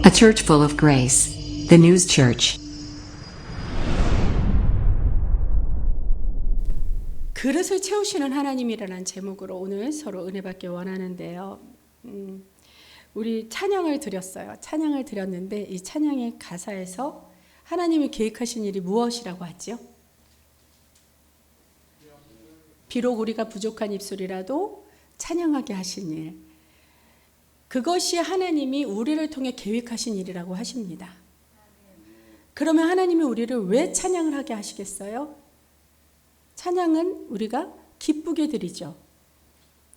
A church full of grace. The News Church. 그릇을 채우시는 하나님이라는 제목으로 오늘 서로 은혜 받기 원하는데요. 우리 찬양을 드렸어요. 찬양을 드렸는데 이 찬양의 가사에서 하나님이 계획하신 일이 무엇이라고 하죠? 비록 우리가 부족한 입술이라도 찬양하게 하신 일. 그것이 하나님이 우리를 통해 계획하신 일이라고 하십니다. 그러면 하나님이 우리를 왜 찬양을 하게 하시겠어요? 찬양은 우리가 기쁘게 드리죠.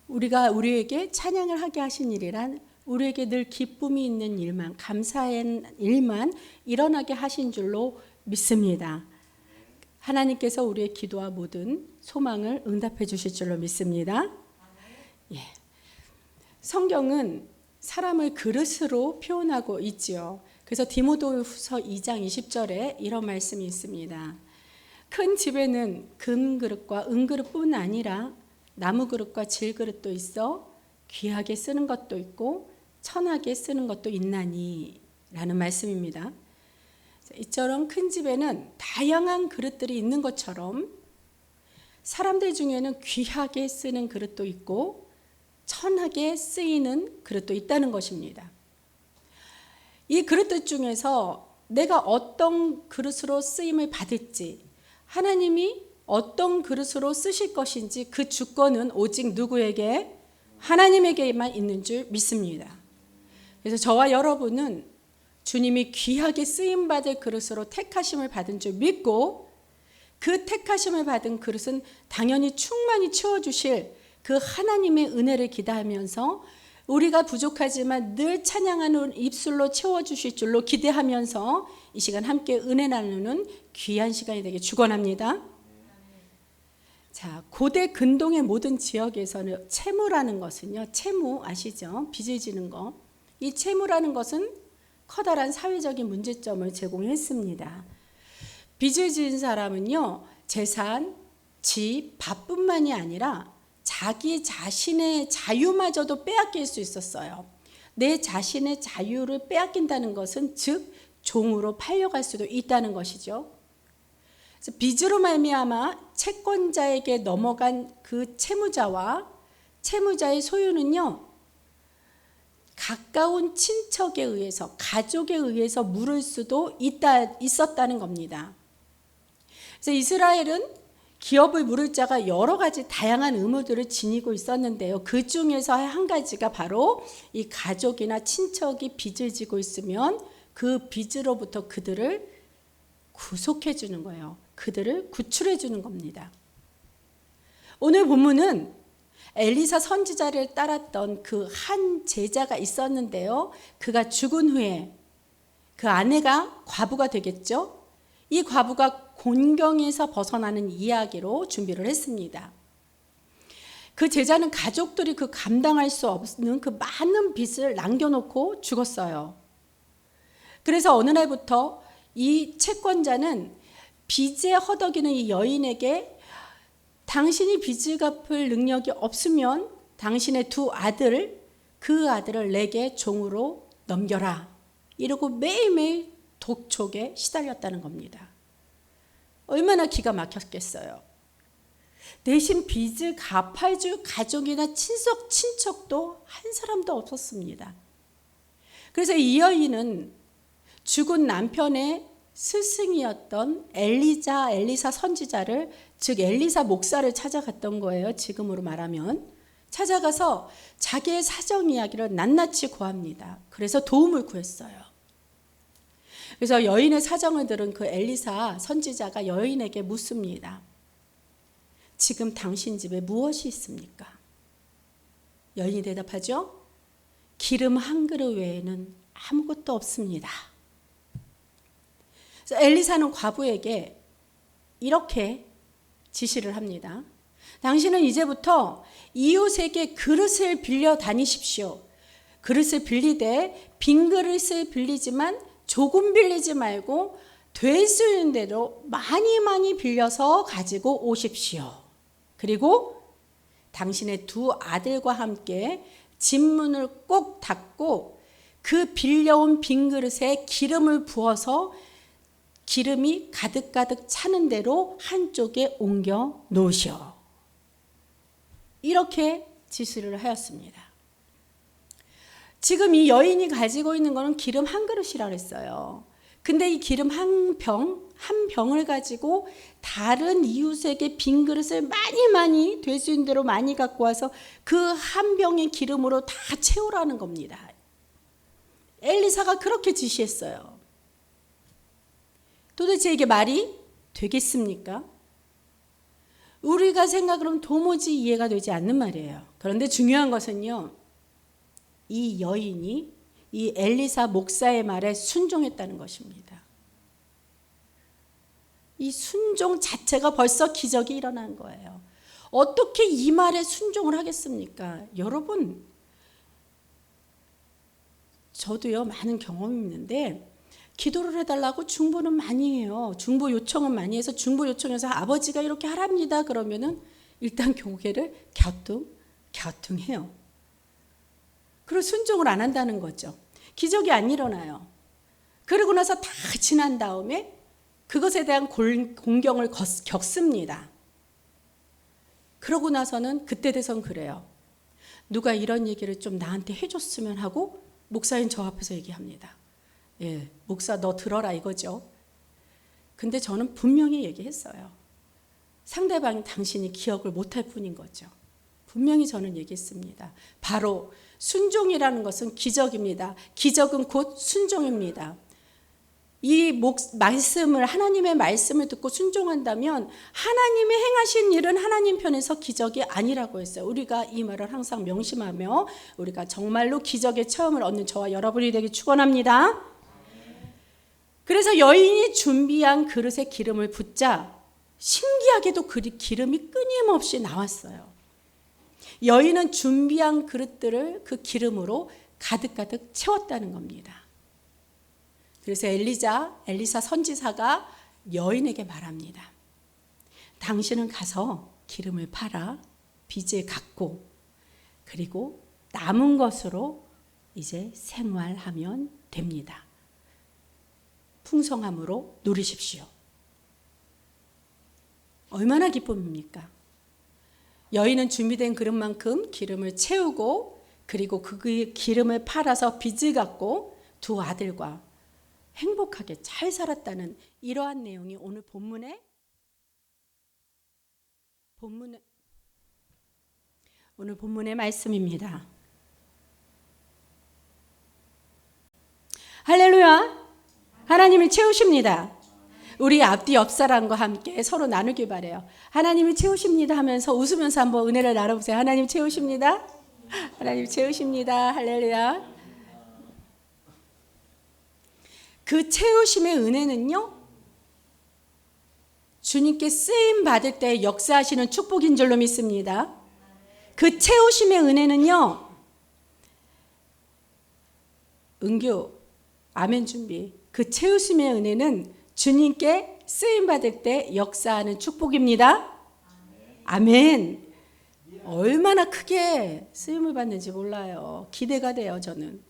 우리에게 찬양을 하게 하신 일이란 우리에게 늘 기쁨이 있는 일만, 감사한 일만 일어나게 하신 줄로 믿습니다. 하나님께서 우리의 기도와 모든 소망을 응답해 주실 줄로 믿습니다. 예. 성경은 사람을 그릇으로 표현하고 있지요. 그래서 디모데후서 2장 20절에 이런 말씀이 있습니다. 큰 집에는 금그릇과 은그릇뿐 아니라 나무그릇과 질그릇도 있어 귀하게 쓰는 것도 있고 천하게 쓰는 것도 있나니 라는 말씀입니다. 이처럼 큰 집에는 다양한 그릇들이 있는 것처럼 사람들 중에는 귀하게 쓰는 그릇도 있고 천하게 쓰이는 그릇도 있다는 것입니다. 이 그릇들 중에서 내가 어떤 그릇으로 쓰임을 받을지, 하나님이 어떤 그릇으로 쓰실 것인지 그 주권은 오직 누구에게? 하나님에게만 있는 줄 믿습니다. 그래서 저와 여러분은 주님이 귀하게 쓰임받을 그릇으로 택하심을 받은 줄 믿고 그 택하심을 받은 그릇은 당연히 충만히 채워주실 그 하나님의 은혜를 기대하면서 우리가 부족하지만 늘 찬양하는 입술로 채워주실 줄로 기대하면서 이 시간 함께 은혜 나누는 귀한 시간이 되길 축원합니다. 자, 고대 근동의 모든 지역에서는 채무라는 것은요, 채무 아시죠? 빚을 지는 거. 이 채무라는 것은 커다란 사회적인 문제점을 제공했습니다. 빚을 지은 사람은요, 재산, 집, 밥뿐만이 아니라 자기 자신의 자유마저도 빼앗길 수 있었어요. 내 자신의 자유를 빼앗긴다는 것은 즉 종으로 팔려갈 수도 있다는 것이죠. 그래서 빚으로 말미암아 채권자에게 넘어간 그 채무자와 채무자의 소유는요, 가까운 친척에 의해서, 가족에 의해서 물을 수도 있었다는 겁니다. 그래서 이스라엘은 기업을 물을 자가 여러 가지 다양한 의무들을 지니고 있었는데요. 그 중에서 한 가지가 바로 이 가족이나 친척이 빚을 지고 있으면 그 빚으로부터 그들을 구속해 주는 거예요. 그들을 구출해 주는 겁니다. 오늘 본문은 엘리사 선지자를 따랐던 그 한 제자가 있었는데요. 그가 죽은 후에 그 아내가 과부가 되겠죠. 이 과부가 곤경에서 벗어나는 이야기로 준비를 했습니다. 그 제자는 가족들이 그 감당할 수 없는 그 많은 빚을 남겨놓고 죽었어요. 그래서 어느 날부터 이 채권자는 빚에 허덕이는 이 여인에게 당신이 빚을 갚을 능력이 없으면 당신의 두 아들, 그 아들을 내게 종으로 넘겨라. 이러고 매일매일 독촉에 시달렸다는 겁니다. 얼마나 기가 막혔겠어요. 대신 빚을 갚아줄 가족이나 친척도 한 사람도 없었습니다. 그래서 이 여인은 죽은 남편의 스승이었던 엘리사 선지자를, 즉 엘리사 목사를 찾아갔던 거예요. 지금으로 말하면. 찾아가서 자기의 사정 이야기를 낱낱이 고합니다. 그래서 도움을 구했어요. 그래서 여인의 사정을 들은 그 엘리사 선지자가 여인에게 묻습니다. 지금 당신 집에 무엇이 있습니까? 여인이 대답하죠. 기름 한 그릇 외에는 아무것도 없습니다. 그래서 엘리사는 과부에게 이렇게 지시를 합니다. 당신은 이제부터 이웃에게 그릇을 빌려 다니십시오. 그릇을 빌리되 빈 그릇을 빌리지만 조금 빌리지 말고 될 수 있는 대로 많이 빌려서 가지고 오십시오. 그리고 당신의 두 아들과 함께 집문을 꼭 닫고 그 그 빌려온 빈 그릇에 기름을 부어서 기름이 가득가득 차는 대로 한쪽에 옮겨 놓으시오. 이렇게 지시를 하였습니다. 지금 이 여인이 가지고 있는 것은 기름 한 그릇이라 그랬어요. 근데 이 기름 한 병을 가지고 다른 이웃에게 빈 그릇을 많이 될 수 있는 대로 많이 갖고 와서 그 한 병의 기름으로 다 채우라는 겁니다. 엘리사가 그렇게 지시했어요. 도대체 이게 말이 되겠습니까? 우리가 생각으로는 도무지 이해가 되지 않는 말이에요. 그런데 중요한 것은요, 이 여인이 이 엘리사 목사의 말에 순종했다는 것입니다. 이 순종 자체가 벌써 기적이 일어난 거예요. 어떻게 이 말에 순종을 하겠습니까? 여러분, 저도요, 많은 경험이 있는데 기도를 해달라고 중보는 많이 해요. 중보 요청은 많이 해서 중보 요청해서 아버지가 이렇게 하랍니다. 그러면은 일단 고개를 갸우뚱해요. 그리고 순종을 안 한다는 거죠. 기적이 안 일어나요. 그러고 나서 다 지난 다음에 그것에 대한 공경을 겪습니다. 그러고 나서는 그때 돼선 그래요. 누가 이런 얘기를 좀 나한테 해줬으면 하고 목사님 저 앞에서 얘기합니다. 예, 목사 너 들어라 이거죠. 근데 저는 분명히 얘기했어요. 상대방이 당신이 기억을 못할 뿐인 거죠. 분명히 저는 얘기했습니다. 바로 순종이라는 것은 기적입니다. 기적은 곧 순종입니다. 이 말씀을, 하나님의 말씀을 듣고 순종한다면 하나님의 행하신 일은 하나님 편에서 기적이 아니라고 했어요. 우리가 이 말을 항상 명심하며 우리가 정말로 기적의 체험을 얻는 저와 여러분이 되길 축원합니다. 그래서 여인이 준비한 그릇에 기름을 붓자 신기하게도 그 기름이 끊임없이 나왔어요. 여인은 준비한 그릇들을 그 기름으로 가득가득 채웠다는 겁니다. 그래서 엘리사 선지사가 여인에게 말합니다. 당신은 가서 기름을 팔아 빚을 갚고 그리고 남은 것으로 이제 생활하면 됩니다. 풍성함으로 누리십시오. 얼마나 기쁨입니까? 여인은 준비된 그릇만큼 기름을 채우고 그리고 그 기름을 팔아서 빚을 갚고 두 아들과 행복하게 잘 살았다는 이러한 내용이 오늘 본문의 말씀입니다. 할렐루야! 하나님이 채우십니다. 우리 앞뒤 옆 사람과 함께 서로 나누길 바래요. 하나님이 채우십니다 하면서 웃으면서 한번 은혜를 나눠보세요. 하나님 채우십니다. 하나님 채우십니다. 할렐루야. 그 채우심의 은혜는요, 주님께 쓰임 받을 때 역사하시는 축복인 줄로 믿습니다. 그 채우심의 은혜는요, 은규 아멘 준비. 그 채우심의 은혜는 주님께 쓰임 받을 때 역사하는 축복입니다. 아멘. 얼마나 크게 쓰임을 받는지 몰라요. 기대가 돼요, 저는.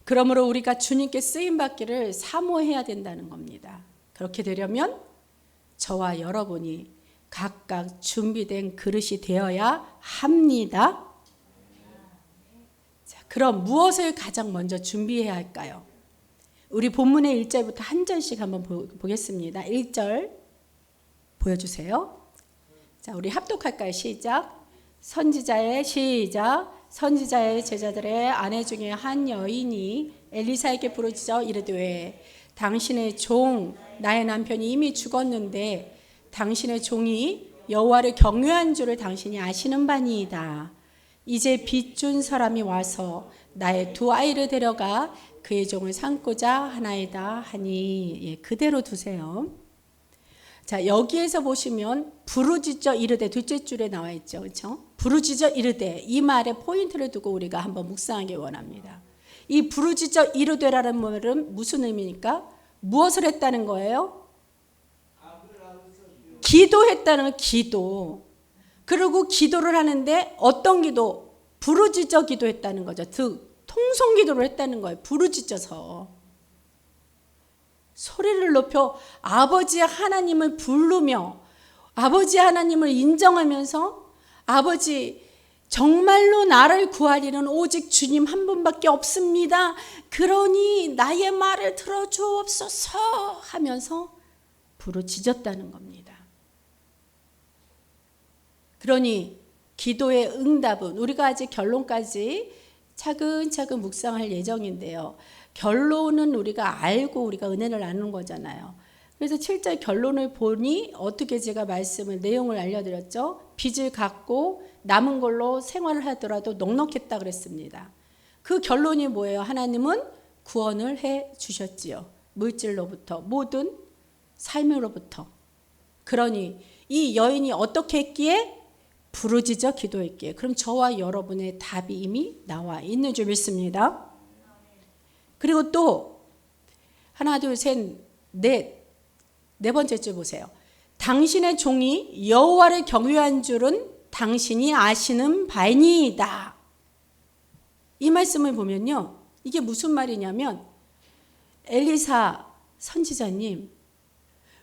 그러므로 우리가 주님께 쓰임 받기를 사모해야 된다는 겁니다. 그렇게 되려면 저와 여러분이 각각 준비된 그릇이 되어야 합니다. 자, 그럼 무엇을 가장 먼저 준비해야 할까요? 우리 본문의 1절부터 한 절씩 한번 보겠습니다. 1절 보여주세요. 자, 우리 합독할까요? 시작. 선지자의 제자들의 아내 중에 한 여인이 엘리사에게 부르짖어 이르되 당신의 종 나의 남편이 이미 죽었는데 당신의 종이 여호와를 경외한 줄을 당신이 아시는 바니이다. 이제 빚 준 사람이 와서 나의 두 아이를 데려가 그의 종을 삼고자 하나이다 하니, 예, 그대로 두세요. 자, 여기에서 보시면 부르짖어 이르되 둘째 줄에 나와 있죠. 그렇죠? 부르짖어 이르되, 이 말에 포인트를 두고 우리가 한번 묵상하기 원합니다. 이 부르짖어 이르되라는 말은 무슨 의미입니까? 무엇을 했다는 거예요? 기도했다는 기도. 그리고 기도를 하는데 어떤 기도? 부르짖어 기도했다는 거죠. 통성기도를 했다는 거예요. 부르짖어서 소리를 높여 아버지 하나님을 부르며 아버지 하나님을 인정하면서 아버지 정말로 나를 구하리는 오직 주님 한 분밖에 없습니다. 그러니 나의 말을 들어주옵소서 하면서 부르짖었다는 겁니다. 그러니 기도의 응답은 우리가 아직 결론까지 차근차근 묵상할 예정인데요. 결론은 우리가 알고 우리가 은혜를 나누는 거잖아요. 그래서 7절 결론을 보니 어떻게 제가 내용을 알려드렸죠. 빚을 갚고 남은 걸로 생활을 하더라도 넉넉했다 그랬습니다. 그 결론이 뭐예요? 하나님은 구원을 해 주셨지요. 물질로부터 모든 삶으로부터. 그러니 이 여인이 어떻게 했기에? 부르짖어 기도했기에. 그럼 저와 여러분의 답이 이미 나와 있는 줄 믿습니다. 그리고 또 하나 둘 셋 넷 네 번째 줄 보세요. 당신의 종이 여호와를 경외한 줄은 당신이 아시는 바이니이다. 이 말씀을 보면요. 이게 무슨 말이냐면 엘리사 선지자님,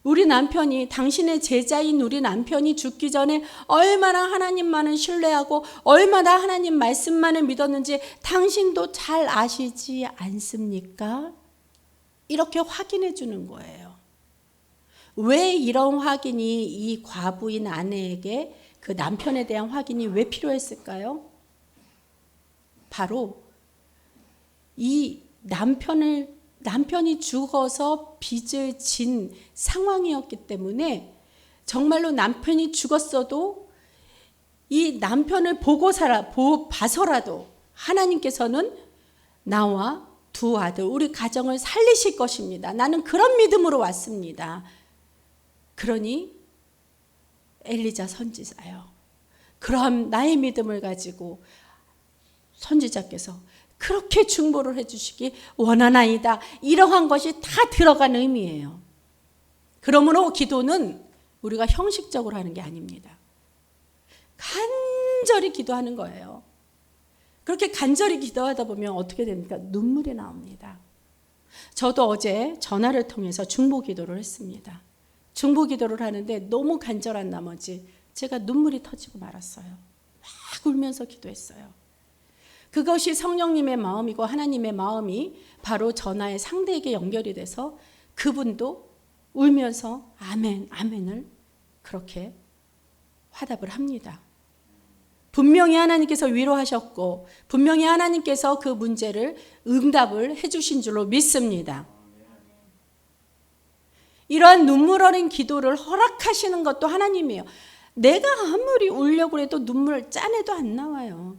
우리 남편이 당신의 제자인 우리 남편이 죽기 전에 얼마나 하나님만을 신뢰하고 얼마나 하나님 말씀만을 믿었는지 당신도 잘 아시지 않습니까? 이렇게 확인해 주는 거예요. 왜 이런 확인이 이 과부인 아내에게 그 남편에 대한 확인이 왜 필요했을까요? 바로 이 남편이 죽어서 빚을 진 상황이었기 때문에 정말로 남편이 죽었어도 이 남편을 봐서라도 하나님께서는 나와 두 아들, 우리 가정을 살리실 것입니다. 나는 그런 믿음으로 왔습니다. 그러니 엘리자 선지자요. 그럼 나의 믿음을 가지고 선지자께서 그렇게 중보를 해주시기 원하나이다. 이러한 것이 다 들어간 의미예요. 그러므로 기도는 우리가 형식적으로 하는 게 아닙니다. 간절히 기도하는 거예요. 그렇게 간절히 기도하다 보면 어떻게 됩니까? 눈물이 나옵니다. 저도 어제 전화를 통해서 중보 기도를 했습니다. 중보 기도를 하는데 너무 간절한 나머지 제가 눈물이 터지고 말았어요. 막 울면서 기도했어요. 그것이 성령님의 마음이고 하나님의 마음이 바로 전화의 상대에게 연결이 돼서 그분도 울면서 아멘, 아멘을 그렇게 화답을 합니다. 분명히 하나님께서 위로하셨고 분명히 하나님께서 그 문제를 응답을 해주신 줄로 믿습니다. 이러한 눈물 어린 기도를 허락하시는 것도 하나님이에요. 내가 아무리 울려고 해도 눈물 짜내도 안 나와요.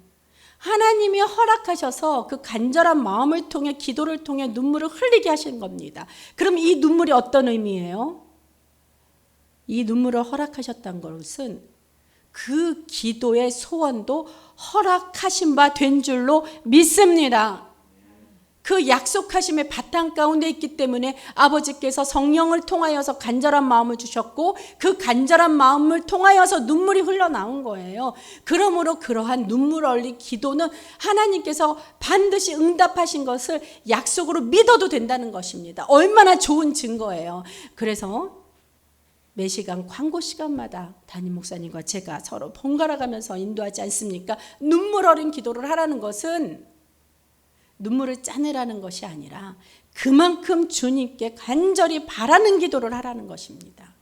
하나님이 허락하셔서 그 간절한 마음을 통해 기도를 통해 눈물을 흘리게 하신 겁니다. 그럼 이 눈물이 어떤 의미예요? 이 눈물을 허락하셨다는 것은 그 기도의 소원도 허락하신 바 된 줄로 믿습니다. 그 약속하심의 바탕 가운데 있기 때문에 아버지께서 성령을 통하여서 간절한 마음을 주셨고 그 간절한 마음을 통하여서 눈물이 흘러나온 거예요. 그러므로 그러한 눈물 흘린 기도는 하나님께서 반드시 응답하신 것을 약속으로 믿어도 된다는 것입니다. 얼마나 좋은 증거예요. 그래서 매 시간 광고 시간마다 담임 목사님과 제가 서로 번갈아 가면서 인도하지 않습니까? 눈물 어린 기도를 하라는 것은 눈물을 짜내라는 것이 아니라 그만큼 주님께 간절히 바라는 기도를 하라는 것입니다.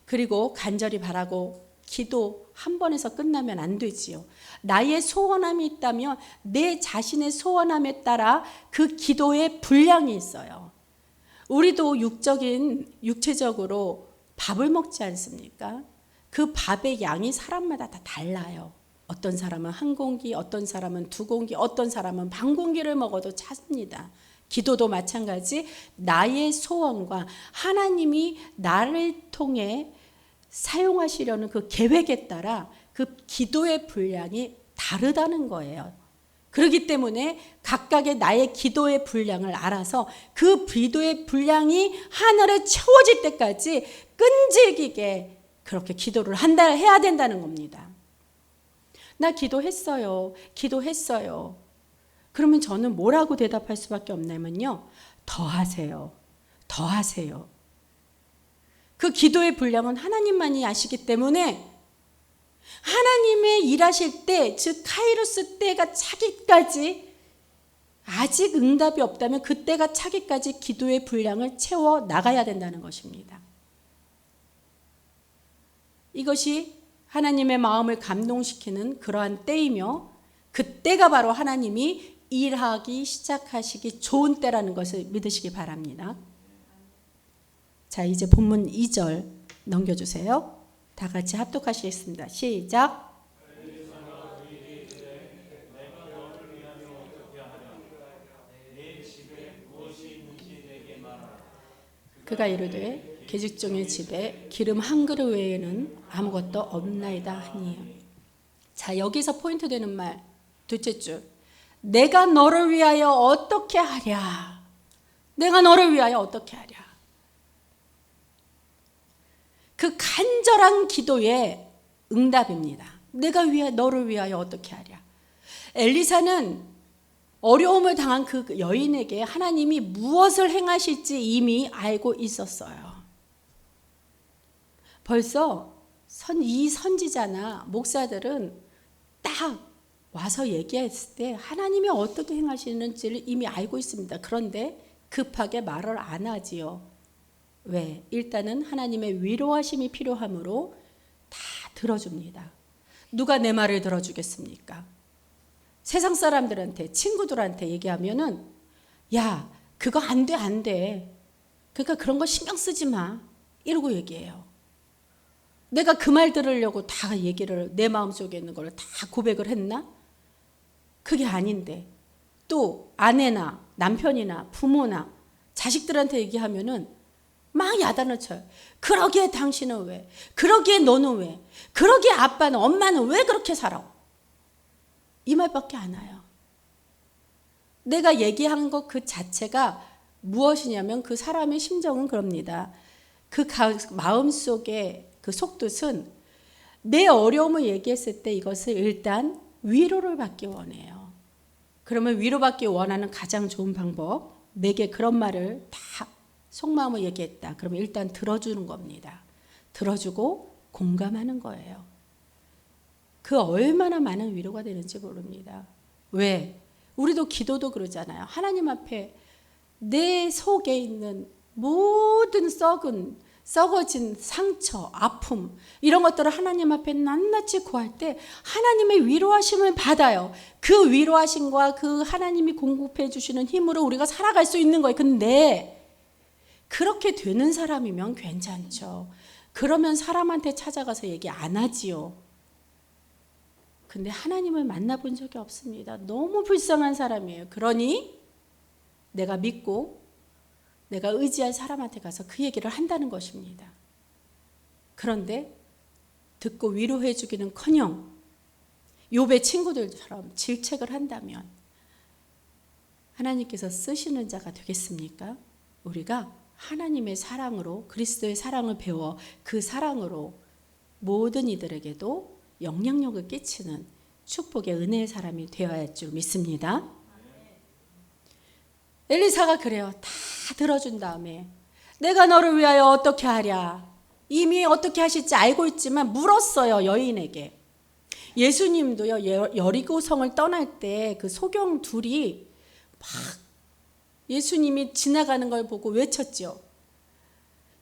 그리고 간절히 바라고 기도 한 번에서 끝나면 안 되지요. 나의 소원함이 있다면 내 자신의 소원함에 따라 그 기도의 분량이 있어요. 우리도 육체적으로 밥을 먹지 않습니까? 그 밥의 양이 사람마다 다 달라요. 어떤 사람은 한 공기, 어떤 사람은 두 공기, 어떤 사람은 반 공기를 먹어도 찼습니다. 기도도 마찬가지 나의 소원과 하나님이 나를 통해 사용하시려는 그 계획에 따라 그 기도의 분량이 다르다는 거예요. 그렇기 때문에 각각의 나의 기도의 분량을 알아서 그 기도의 분량이 하늘에 채워질 때까지 끈질기게 그렇게 기도를 해야 된다는 겁니다. 나 기도했어요. 기도했어요. 그러면 저는 뭐라고 대답할 수밖에 없냐면요. 더 하세요. 더 하세요. 그 기도의 분량은 하나님만이 아시기 때문에 하나님의 일하실 때, 즉 카이로스 때가 차기까지 아직 응답이 없다면 그때가 차기까지 기도의 분량을 채워 나가야 된다는 것입니다. 이것이 하나님의 마음을 감동시키는 그러한 때이며 그때가 바로 하나님이 일하기 시작하시기 좋은 때라는 것을 믿으시기 바랍니다. 자, 이제 본문 2절 넘겨주세요. 다 같이 합독하시겠습니다. 시작. 그가 이르되 계집종의 집에 기름 한 그릇 외에는 아무것도 없나이다 하니. 자, 여기서 포인트 되는 말 둘째 줄. 내가 너를 위하여 어떻게 하랴. 내가 너를 위하여 어떻게 하랴. 그 간절한 기도의 응답입니다. 내가 너를 위하여 어떻게 하랴. 엘리사는 어려움을 당한 그 여인에게 하나님이 무엇을 행하실지 이미 알고 있었어요. 벌써 이 선지자나 목사들은 딱 와서 얘기했을 때 하나님이 어떻게 행하시는지를 이미 알고 있습니다. 그런데 급하게 말을 안 하지요. 왜? 일단은 하나님의 위로하심이 필요하므로 다 들어줍니다. 누가 내 말을 들어주겠습니까? 세상 사람들한테, 친구들한테 얘기하면은 야, 그거 안 돼, 안 돼. 그러니까 그런 거 신경 쓰지 마. 이러고 얘기해요. 내가 그 말 들으려고 다 얘기를 내 마음속에 있는 걸 다 고백을 했나? 그게 아닌데 또 아내나 남편이나 부모나 자식들한테 얘기하면은 막 야단을 쳐요. 그러기에 당신은 왜? 그러기에 너는 왜? 그러기에 아빠는 엄마는 왜 그렇게 살아? 이 말밖에 안 와요. 내가 얘기한 것 그 자체가 무엇이냐면 그 사람의 심정은 그럽니다. 그 마음속에 그 속뜻은 내 어려움을 얘기했을 때 이것을 일단 위로를 받기 원해요. 그러면 위로받기 원하는 가장 좋은 방법, 내게 그런 말을 다 속마음을 얘기했다. 그러면 일단 들어주는 겁니다. 들어주고 공감하는 거예요. 그 얼마나 많은 위로가 되는지 모릅니다. 왜? 우리도 기도도 그러잖아요. 하나님 앞에 내 속에 있는 모든 썩어진 상처, 아픔 이런 것들을 하나님 앞에 낱낱이 구할 때 하나님의 위로하심을 받아요. 그 위로하심과 그 하나님이 공급해 주시는 힘으로 우리가 살아갈 수 있는 거예요. 근데 그렇게 되는 사람이면 괜찮죠. 그러면 사람한테 찾아가서 얘기 안 하지요. 근데 하나님을 만나본 적이 없습니다. 너무 불쌍한 사람이에요. 그러니 내가 믿고 내가 의지할 사람한테 가서 그 얘기를 한다는 것입니다. 그런데 듣고 위로해 주기는커녕 욥의 친구들처럼 질책을 한다면 하나님께서 쓰시는 자가 되겠습니까? 우리가 하나님의 사랑으로 그리스도의 사랑을 배워 그 사랑으로 모든 이들에게도 영향력을 끼치는 축복의 은혜의 사람이 되어야 할 줄 믿습니다. 엘리사가 그래요. 다 들어준 다음에 내가 너를 위하여 어떻게 하랴. 이미 어떻게 하실지 알고 있지만 물었어요. 여인에게. 예수님도요. 여리고성을 떠날 때 그 소경 둘이 막 예수님이 지나가는 걸 보고 외쳤죠.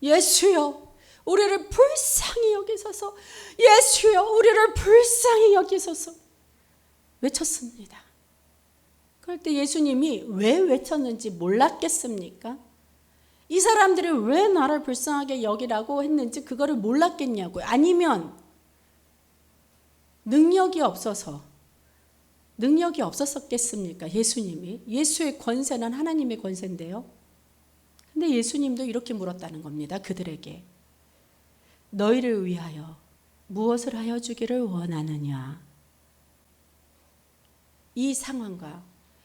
예수여 우리를 불쌍히 여기소서. 예수여 우리를 불쌍히 여기소서. 외쳤습니다. 그럴 때 예수님이 왜 외쳤는지 몰랐겠습니까? 이 사람들이 왜 나를 불쌍하게 여기라고 했는지 그거를 몰랐겠냐고요. 아니면 능력이 없었겠습니까? 예수님이. 예수의 권세는 하나님의 권세인데요. 근데 예수님도 이렇게 물었다는 겁니다. 그들에게. 너희를 위하여 무엇을 하여 주기를 원하느냐? 이 상황과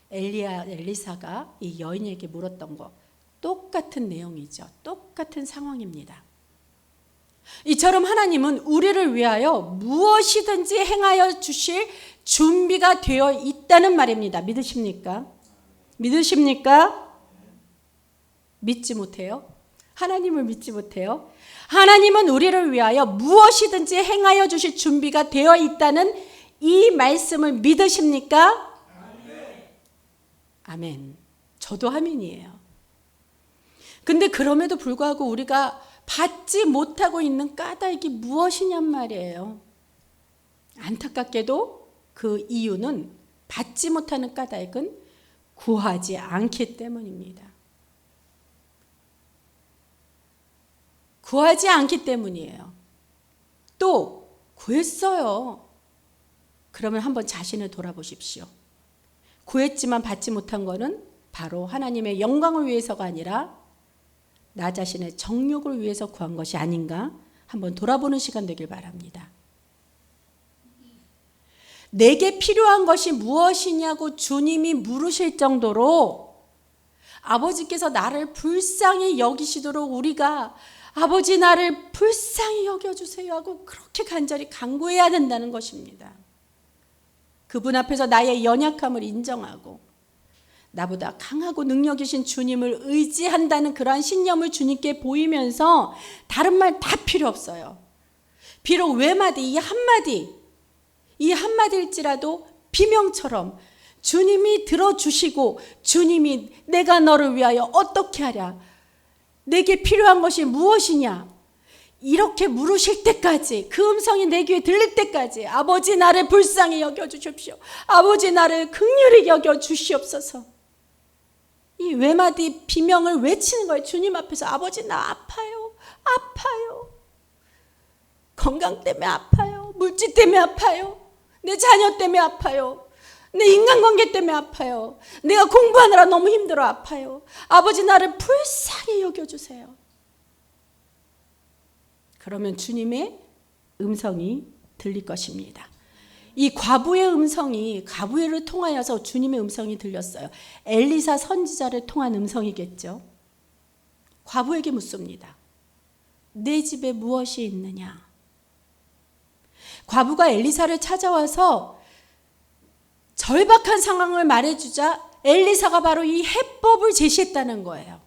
엘리사가 이 여인에게 물었던 거 똑같은 내용이죠. 똑같은 상황입니다. 이처럼 하나님은 우리를 위하여 무엇이든지 행하여 주실 준비가 되어 있다는 말입니다. 믿으십니까? 믿으십니까? 믿지 못해요? 하나님을 믿지 못해요? 하나님은 우리를 위하여 무엇이든지 행하여 주실 준비가 되어 있다는 이 말씀을 믿으십니까? 아멘. 저도 아멘이에요. 근데 그럼에도 불구하고 우리가 받지 못하고 있는 까닭이 무엇이냔 말이에요. 안타깝게도 그 이유는, 받지 못하는 까닭은 구하지 않기 때문입니다. 구하지 않기 때문이에요. 또 구했어요. 그러면 한번 자신을 돌아보십시오. 구했지만 받지 못한 것은 바로 하나님의 영광을 위해서가 아니라 나 자신의 정욕을 위해서 구한 것이 아닌가 한번 돌아보는 시간 되길 바랍니다. 내게 필요한 것이 무엇이냐고 주님이 물으실 정도로 아버지께서 나를 불쌍히 여기시도록 우리가 아버지 나를 불쌍히 여겨주세요 하고 그렇게 간절히 간구해야 된다는 것입니다. 그분 앞에서 나의 연약함을 인정하고 나보다 강하고 능력이신 주님을 의지한다는 그러한 신념을 주님께 보이면서 다른 말 다 필요 없어요. 비록 외마디, 이 한마디일지라도 비명처럼 주님이 들어주시고 주님이 내가 너를 위하여 어떻게 하랴? 내게 필요한 것이 무엇이냐? 이렇게 물으실 때까지, 그 음성이 내 귀에 들릴 때까지 아버지 나를 불쌍히 여겨주십시오. 아버지 나를 긍휼히 여겨주시옵소서. 이 외마디 비명을 외치는 거예요. 주님 앞에서 아버지 나 아파요. 건강 때문에 아파요. 물질 때문에 아파요. 내 자녀 때문에 아파요. 내 인간관계 때문에 아파요. 내가 공부하느라 너무 힘들어 아파요. 아버지 나를 불쌍히 여겨주세요. 그러면 주님의 음성이 들릴 것입니다. 이 과부의 음성이 가브리엘을 통하여서 주님의 음성이 들렸어요. 엘리사 선지자를 통한 음성이겠죠. 과부에게 묻습니다. 내 집에 무엇이 있느냐? 과부가 엘리사를 찾아와서 절박한 상황을 말해주자 엘리사가 바로 이 해법을 제시했다는 거예요.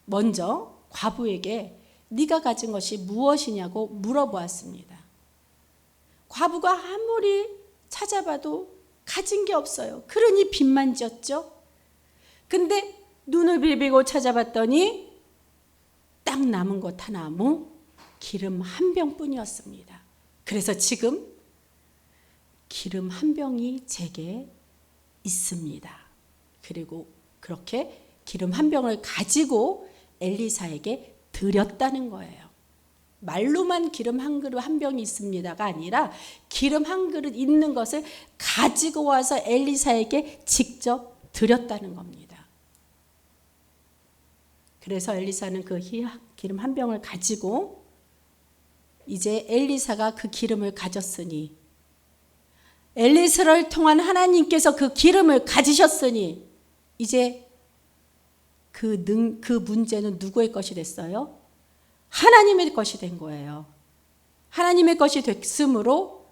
먼저 과부에게 네가 가진 것이 무엇이냐고 물어보았습니다. 과부가 아무리 찾아봐도 가진 게 없어요. 그러니 빚만 졌죠. 근데 눈을 비비고 찾아봤더니 딱 남은 것 하나, 기름 한 병뿐이었습니다. 그래서 지금 기름 한 병이 제게 있습니다. 그리고 그렇게 기름 한 병을 가지고 엘리사에게 드렸다는 거예요. 말로만 기름 한 그릇 한 병이 있습니다가 아니라 기름 한 그릇 있는 것을 가지고 와서 엘리사에게 직접 드렸다는 겁니다. 그래서 엘리사는 그 기름 한 병을 가지고 이제 엘리사가 그 기름을 가졌으니, 엘리사를 통한 하나님께서 그 기름을 가지셨으니 이제 그 문제는 누구의 것이 됐어요? 하나님의 것이 된 거예요. 하나님의 것이 됐으므로,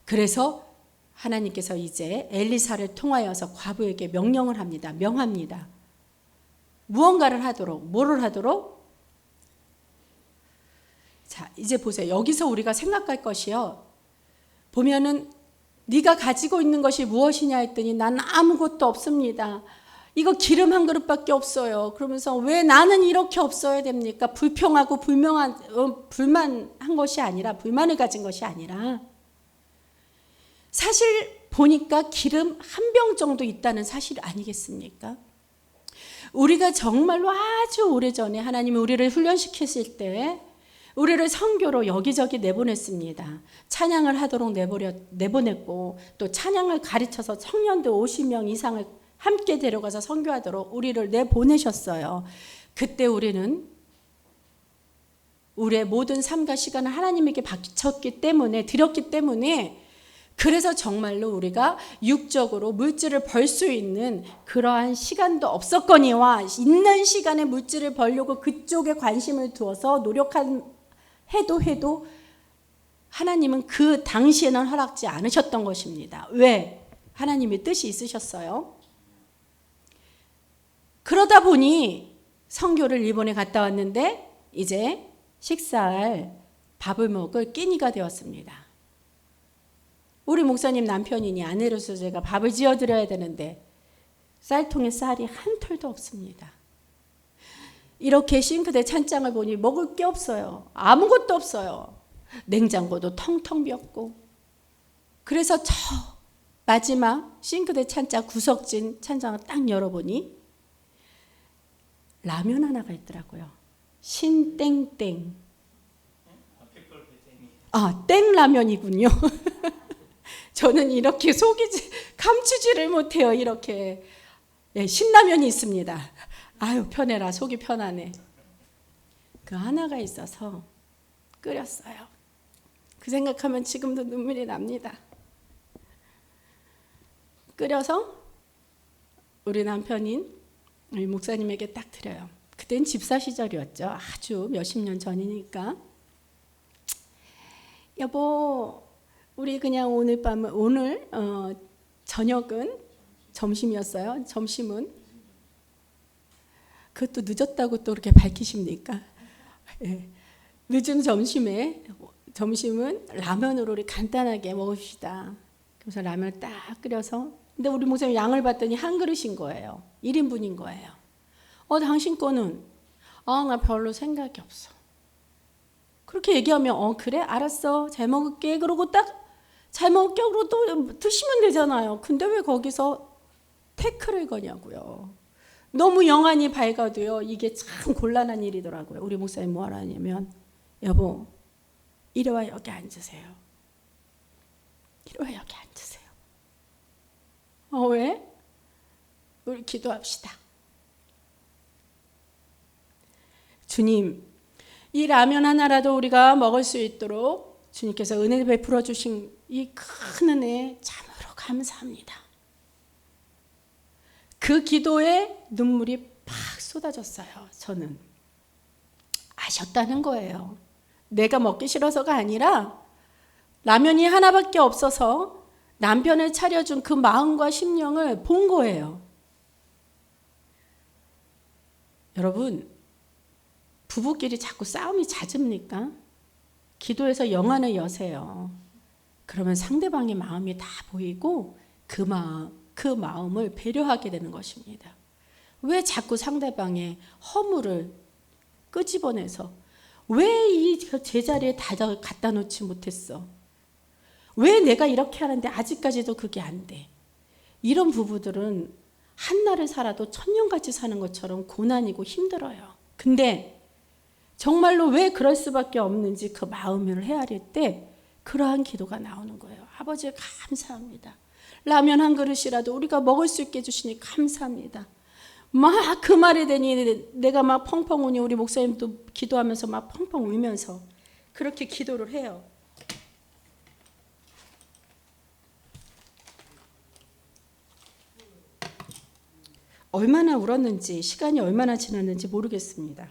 그래서 하나님께서 이제 엘리사를 통하여서 과부에게 명령을 합니다. 명합니다. 무언가를 하도록. 뭐를 하도록? 자, 이제 보세요. 여기서 우리가 생각할 것이요. 보면은 네가 가지고 있는 것이 무엇이냐 했더니 난 아무것도 없습니다. 이거 기름 한 그릇밖에 없어요. 그러면서 왜 나는 이렇게 없어야 됩니까? 불평하고 불만한 것이 아니라, 불만을 가진 것이 아니라, 사실 보니까 기름 한 병 정도 있다는 사실 아니겠습니까? 우리가 정말로 아주 오래전에 하나님이 우리를 훈련시켰을 때 우리를 선교로 여기저기 내보냈습니다. 찬양을 하도록 내보냈고, 또 찬양을 가르쳐서 청년들 50명 이상을 함께 데려가서 선교하도록 우리를 내보내셨어요. 그때 우리는 우리의 모든 삶과 시간을 하나님에게 바쳤기 때문에, 드렸기 때문에, 그래서 정말로 우리가 육적으로 물질을 벌 수 있는 그러한 시간도 없었거니와 있는 시간에 물질을 벌려고 그쪽에 관심을 두어서 노력한 해도 하나님은 그 당시에는 허락지 않으셨던 것입니다. 왜? 하나님의 뜻이 있으셨어요. 그러다 보니 선교를 일본에 갔다 왔는데 이제 식사할 밥을 먹을 끼니가 되었습니다. 우리 목사님 남편이니 아내로서 제가 밥을 지어드려야 되는데 쌀통에 쌀이 한 톨도 없습니다. 이렇게 싱크대 찬장을 보니 먹을 게 없어요. 아무것도 없어요. 냉장고도 텅텅 비었고. 그래서 저 마지막 싱크대 찬장 구석진 찬장을 딱 열어보니 라면 하나가 있더라고요. 신땡땡. 땡라면이군요. 저는 이렇게 감추지를 못해요. 이렇게. 신라면이 있습니다. 아유, 편해라. 속이 편하네. 그 하나가 있어서 끓였어요. 그 생각하면 지금도 눈물이 납니다. 끓여서 우리 남편인 우리 목사님에게 딱 드려요. 그땐 집사 시절이었죠. 아주 몇십 년 전이니까. 여보, 우리 그냥 오늘 저녁은 점심이었어요. 점심은 그것도 늦었다고 또 그렇게 밝히십니까? 예. 늦은 점심은 라면으로 우리 간단하게 먹읍시다. 그래서 라면을 딱 끓여서, 근데 우리 목사님 양을 봤더니 한 그릇인 거예요. 1인분인 거예요. 당신 거는? 나 별로 생각이 없어. 그렇게 얘기하면 그래? 알았어. 잘 먹을게. 그러고 딱 잘 먹을게. 그러고 또 드시면 되잖아요. 근데 왜 거기서 태클을 거냐고요. 너무 영안이 밝아도요. 이게 참 곤란한 일이더라고요. 우리 목사님 뭐 하냐면 여보 이리 와 여기 앉으세요. 이리 와 여기 앉으세요. 왜? 우리 기도합시다. 주님, 이 라면 하나라도 우리가 먹을 수 있도록 주님께서 은혜 베풀어 주신 이 큰 은혜 참으로 감사합니다. 그 기도에 눈물이 팍 쏟아졌어요. 저는 아셨다는 거예요. 내가 먹기 싫어서가 아니라 라면이 하나밖에 없어서 남편을 차려준 그 마음과 심령을 본 거예요. 여러분, 부부끼리 자꾸 싸움이 잦습니까? 기도해서 영안을 여세요. 그러면 상대방의 마음이 다 보이고 그 마음을 배려하게 되는 것입니다. 왜 자꾸 상대방의 허물을 끄집어내서 왜 이 제자리에 다 갖다 놓지 못했어? 왜 내가 이렇게 하는데 아직까지도 그게 안 돼? 이런 부부들은 한날을 살아도 천년같이 사는 것처럼 고난이고 힘들어요. 근데 정말로 왜 그럴 수밖에 없는지 그 마음을 헤아릴 때 그러한 기도가 나오는 거예요. 아버지 감사합니다. 라면 한 그릇이라도 우리가 먹을 수 있게 해주시니 감사합니다. 막 그 말이 되니 내가 막 펑펑 우니 우리 목사님도 기도하면서 막 펑펑 울면서 그렇게 기도를 해요. 얼마나 울었는지 시간이 얼마나 지났는지 모르겠습니다.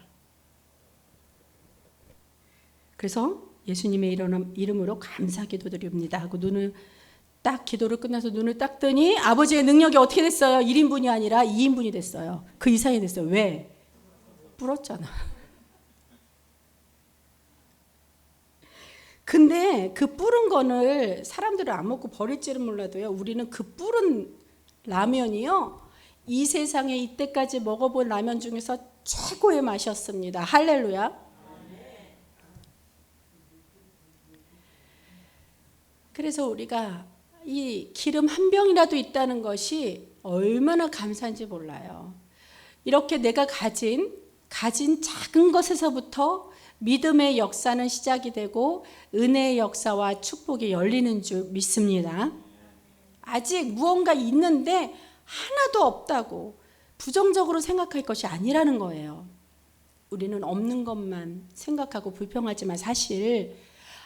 그래서 예수님의 이름으로 감사 기도드립니다 하고 눈을 딱 기도를 끝나서 눈을 딱 뜨니 아버지의 능력이 어떻게 됐어요? 1인분이 아니라 2인분이 됐어요. 그 이상이 됐어요. 왜? 불었잖아. 근데 그 불은 거를 사람들은 안 먹고 버릴지는 몰라도요. 우리는 그 불은 라면이요. 이 세상에 이때까지 먹어본 라면 중에서 최고의 맛이었습니다. 할렐루야. 그래서 우리가 이 기름 한 병이라도 있다는 것이 얼마나 감사한지 몰라요. 이렇게 내가 가진 작은 것에서부터 믿음의 역사는 시작이 되고 은혜의 역사와 축복이 열리는 줄 믿습니다. 아직 무언가 있는데 하나도 없다고 부정적으로 생각할 것이 아니라는 거예요. 우리는 없는 것만 생각하고 불평하지만 사실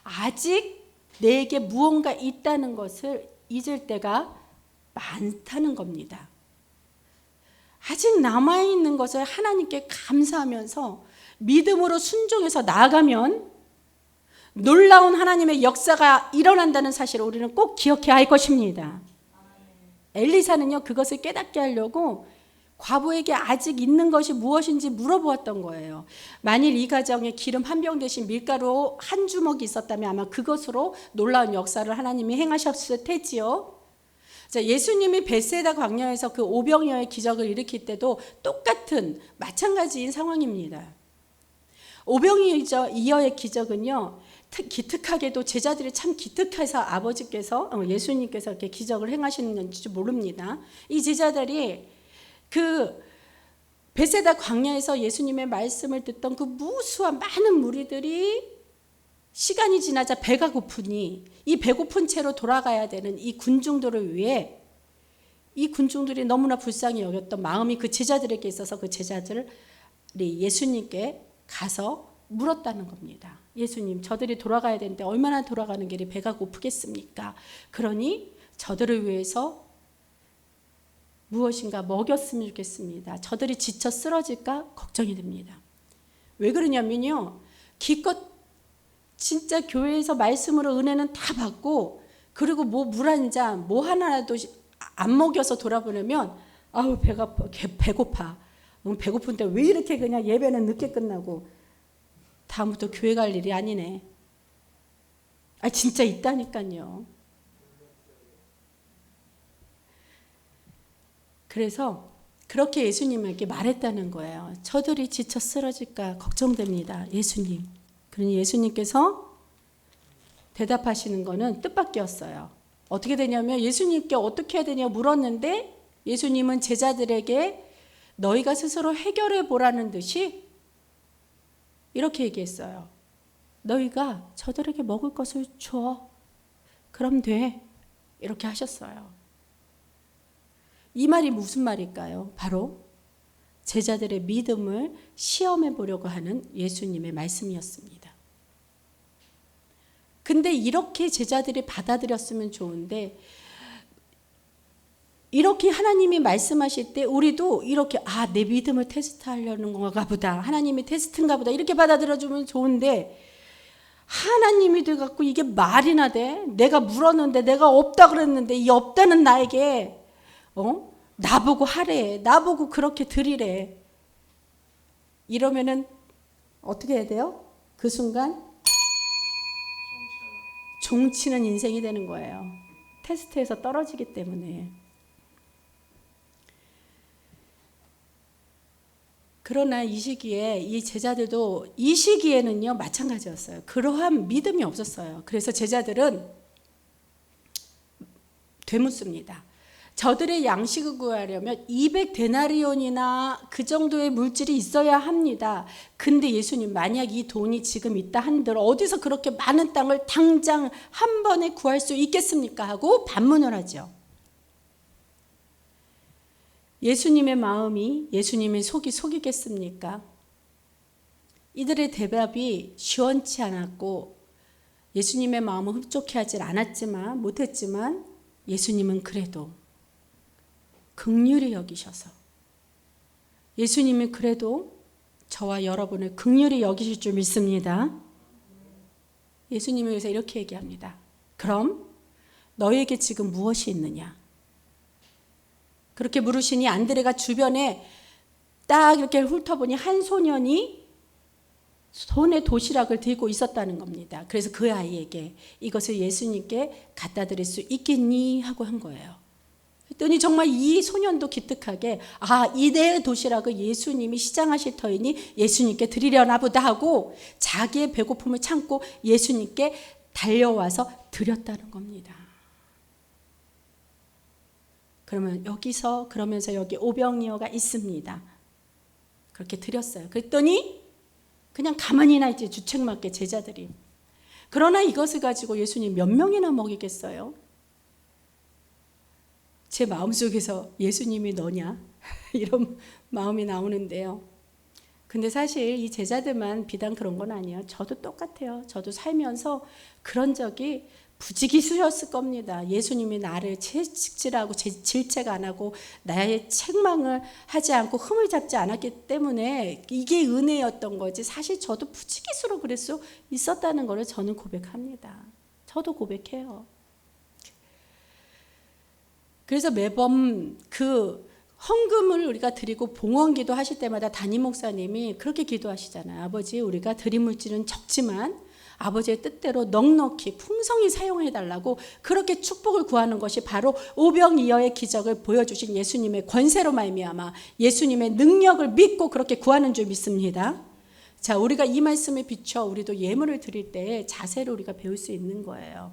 아직 내게 무언가 있다는 것을 잊을 때가 많다는 겁니다. 아직 남아있는 것을 하나님께 감사하면서 믿음으로 순종해서 나아가면 놀라운 하나님의 역사가 일어난다는 사실을 우리는 꼭 기억해야 할 것입니다. 엘리사는요, 그것을 깨닫게 하려고 과부에게 아직 있는 것이 무엇인지 물어보았던 거예요. 만일 이 가정에 기름 한 병 대신 밀가루 한 주먹이 있었다면 아마 그것으로 놀라운 역사를 하나님이 행하셨을 테지요. 자, 예수님이 베세다 광야에서 그 오병이어의 기적을 일으킬 때도 똑같은 마찬가지인 상황입니다. 오병이어의 기적은요, 기특하게도 제자들이 참 기특해서 아버지께서 예수님께서 이렇게 기적을 행하시는지 모릅니다. 이 제자들이 그 베세다 광야에서 예수님의 말씀을 듣던 그 무수한 많은 무리들이 시간이 지나자 배가 고프니 이 배고픈 채로 돌아가야 되는 이 군중들을 위해 이 군중들이 너무나 불쌍히 여겼던 마음이 그 제자들에게 있어서 그 제자들이 예수님께 가서 물었다는 겁니다. 예수님, 저들이 돌아가야 되는데 얼마나 돌아가는 길이 배가 고프겠습니까? 그러니 저들을 위해서 무엇인가 먹였으면 좋겠습니다. 저들이 지쳐 쓰러질까 걱정이 됩니다. 왜 그러냐면요, 기껏 진짜 교회에서 말씀으로 은혜는 다 받고 그리고 뭐 물 한 잔, 뭐 하나라도 안 먹여서 돌아보내면 아우 배고파. 배고픈데 왜 이렇게 그냥 예배는 늦게 끝나고 다음부터 교회 갈 일이 아니네. 진짜 있다니까요. 그래서 그렇게 예수님에게 말했다는 거예요. 저들이 지쳐 쓰러질까 걱정됩니다, 예수님. 그러니 예수님께서 대답하시는 거는 뜻밖이었어요. 어떻게 되냐면 예수님께 어떻게 해야 되냐 물었는데 예수님은 제자들에게 너희가 스스로 해결해 보라는 듯이 이렇게 얘기했어요. 너희가 저들에게 먹을 것을 줘. 그럼 돼. 이렇게 하셨어요. 이 말이 무슨 말일까요? 바로 제자들의 믿음을 시험해 보려고 하는 예수님의 말씀이었습니다. 근데 이렇게 제자들이 받아들였으면 좋은데 이렇게 하나님이 말씀하실 때 우리도 이렇게 내 믿음을 테스트하려는 건가 보다. 하나님이 테스트인가 보다. 이렇게 받아들여주면 좋은데 하나님이 돼갖고 이게 말이나 돼? 내가 물었는데 내가 없다 그랬는데 이 없다는 나에게 나보고 하래. 나보고 그렇게 드리래. 이러면은 어떻게 해야 돼요? 그 순간 종치는 인생이 되는 거예요. 테스트에서 떨어지기 때문에. 그러나 이 시기에 이 제자들도 이 시기에는요 마찬가지였어요. 그러한 믿음이 없었어요. 그래서 제자들은 되묻습니다. 저들의 양식을 구하려면 200데나리온이나 그 정도의 물질이 있어야 합니다. 근데 예수님, 만약 이 돈이 지금 있다 한들 어디서 그렇게 많은 땅을 당장 한 번에 구할 수 있겠습니까? 하고 반문을 하죠. 예수님의 마음이 예수님의 속이 속이겠습니까? 이들의 대답이 시원치 않았고 예수님의 마음을 흡족해 하질 못했지만 예수님은 그래도 긍휼히 여기셔서 예수님이 그래도 저와 여러분을 긍휼히 여기실 줄 믿습니다. 예수님이 그래서 이렇게 얘기합니다. 그럼 너에게 지금 무엇이 있느냐? 그렇게 물으시니 안드레가 주변에 딱 이렇게 훑어보니 한 소년이 손에 도시락을 들고 있었다는 겁니다. 그래서 그 아이에게 이것을 예수님께 갖다 드릴 수 있겠니? 하고 한 거예요. 그랬더니 정말 이 소년도 기특하게 이 내 도시락을 예수님이 시장하실 터이니 예수님께 드리려나 보다 하고 자기의 배고픔을 참고 예수님께 달려와서 드렸다는 겁니다. 그러면서 여기 오병이어가 있습니다. 그렇게 드렸어요. 그랬더니 그냥 가만히나 있지 주책맞게 제자들이. 그러나 이것을 가지고 예수님 몇 명이나 먹이겠어요? 제 마음속에서 예수님이 너냐? 이런 마음이 나오는데요. 근데 사실 이 제자들만 비단 그런 건 아니에요. 저도 똑같아요. 저도 살면서 그런 적이 부지기수였을 겁니다. 예수님이 나를 채찍질하고 질책 안 하고 나의 책망을 하지 않고 흠을 잡지 않았기 때문에 이게 은혜였던 거지. 사실 저도 부지기수로 그럴 수 있었다는 것을 저는 고백합니다. 저도 고백해요. 그래서 매번 그 헌금을 우리가 드리고 봉헌기도 하실 때마다 담임 목사님이 그렇게 기도하시잖아요. 아버지, 우리가 드린 물질은 적지만 아버지의 뜻대로 넉넉히 풍성히 사용해달라고 그렇게 축복을 구하는 것이 바로 오병이어의 기적을 보여주신 예수님의 권세로 말미암아 예수님의 능력을 믿고 그렇게 구하는 줄 믿습니다. 자, 우리가 이 말씀에 비춰 우리도 예물을 드릴 때 자세를 우리가 배울 수 있는 거예요.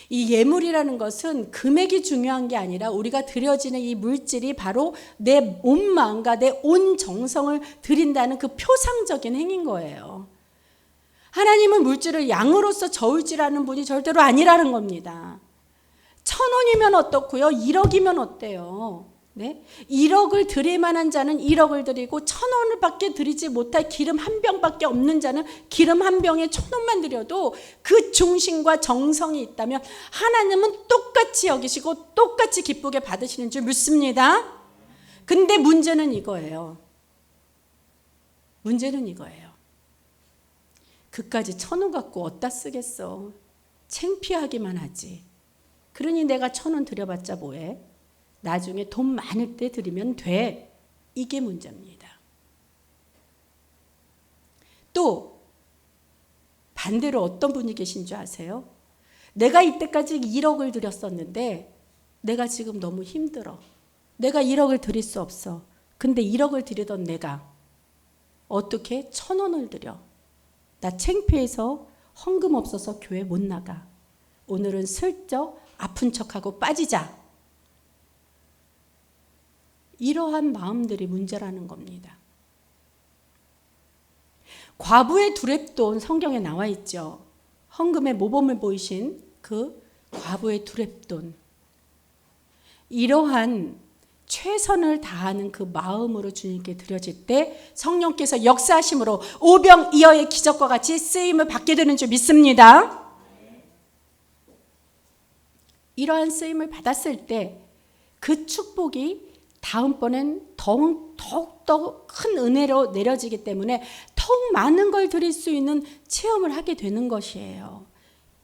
이 예물이라는 것은 금액이 중요한 게 아니라 우리가 드려지는 이 물질이 바로 내 온 마음과 내 온 정성을 드린다는 그 표상적인 행위인 거예요. 하나님은 물질을 양으로서 저울질하는 분이 절대로 아니라는 겁니다. 1,000원이면 어떻고요? 1억이면 어때요? 네? 1억을 드릴 만한 자는 1억을 드리고 1,000원을 밖에 드리지 못할 기름 한 병밖에 없는 자는 기름 한 병에 1,000원만 드려도 그 중심과 정성이 있다면 하나님은 똑같이 여기시고 똑같이 기쁘게 받으시는 줄 믿습니다. 근데 문제는 이거예요. 문제는 이거예요. 그까지 1,000원 갖고 어디다 쓰겠어. 창피하기만 하지. 그러니 내가 1,000원 드려봤자 뭐해. 나중에 돈 많을 때 드리면 돼. 이게 문제입니다. 또 반대로 어떤 분이 계신 줄 아세요? 내가 이때까지 1억을 드렸었는데 내가 지금 너무 힘들어. 내가 1억을 드릴 수 없어. 근데 1억을 드리던 내가 어떻게 1,000원을 드려. 나 창피해서 헌금 없어서 교회 못 나가. 오늘은 슬쩍 아픈 척하고 빠지자. 이러한 마음들이 문제라는 겁니다. 과부의 두렙돈 성경에 나와 있죠. 헌금의 모범을 보이신 그 과부의 두렙돈. 이러한 최선을 다하는 그 마음으로 주님께 드려질 때 성령께서 역사하심으로 오병이어의 기적과 같이 쓰임을 받게 되는 줄 믿습니다. 이러한 쓰임을 받았을 때 그 축복이 다음번엔 더욱더 큰 은혜로 내려지기 때문에 더욱 많은 걸 드릴 수 있는 체험을 하게 되는 것이에요.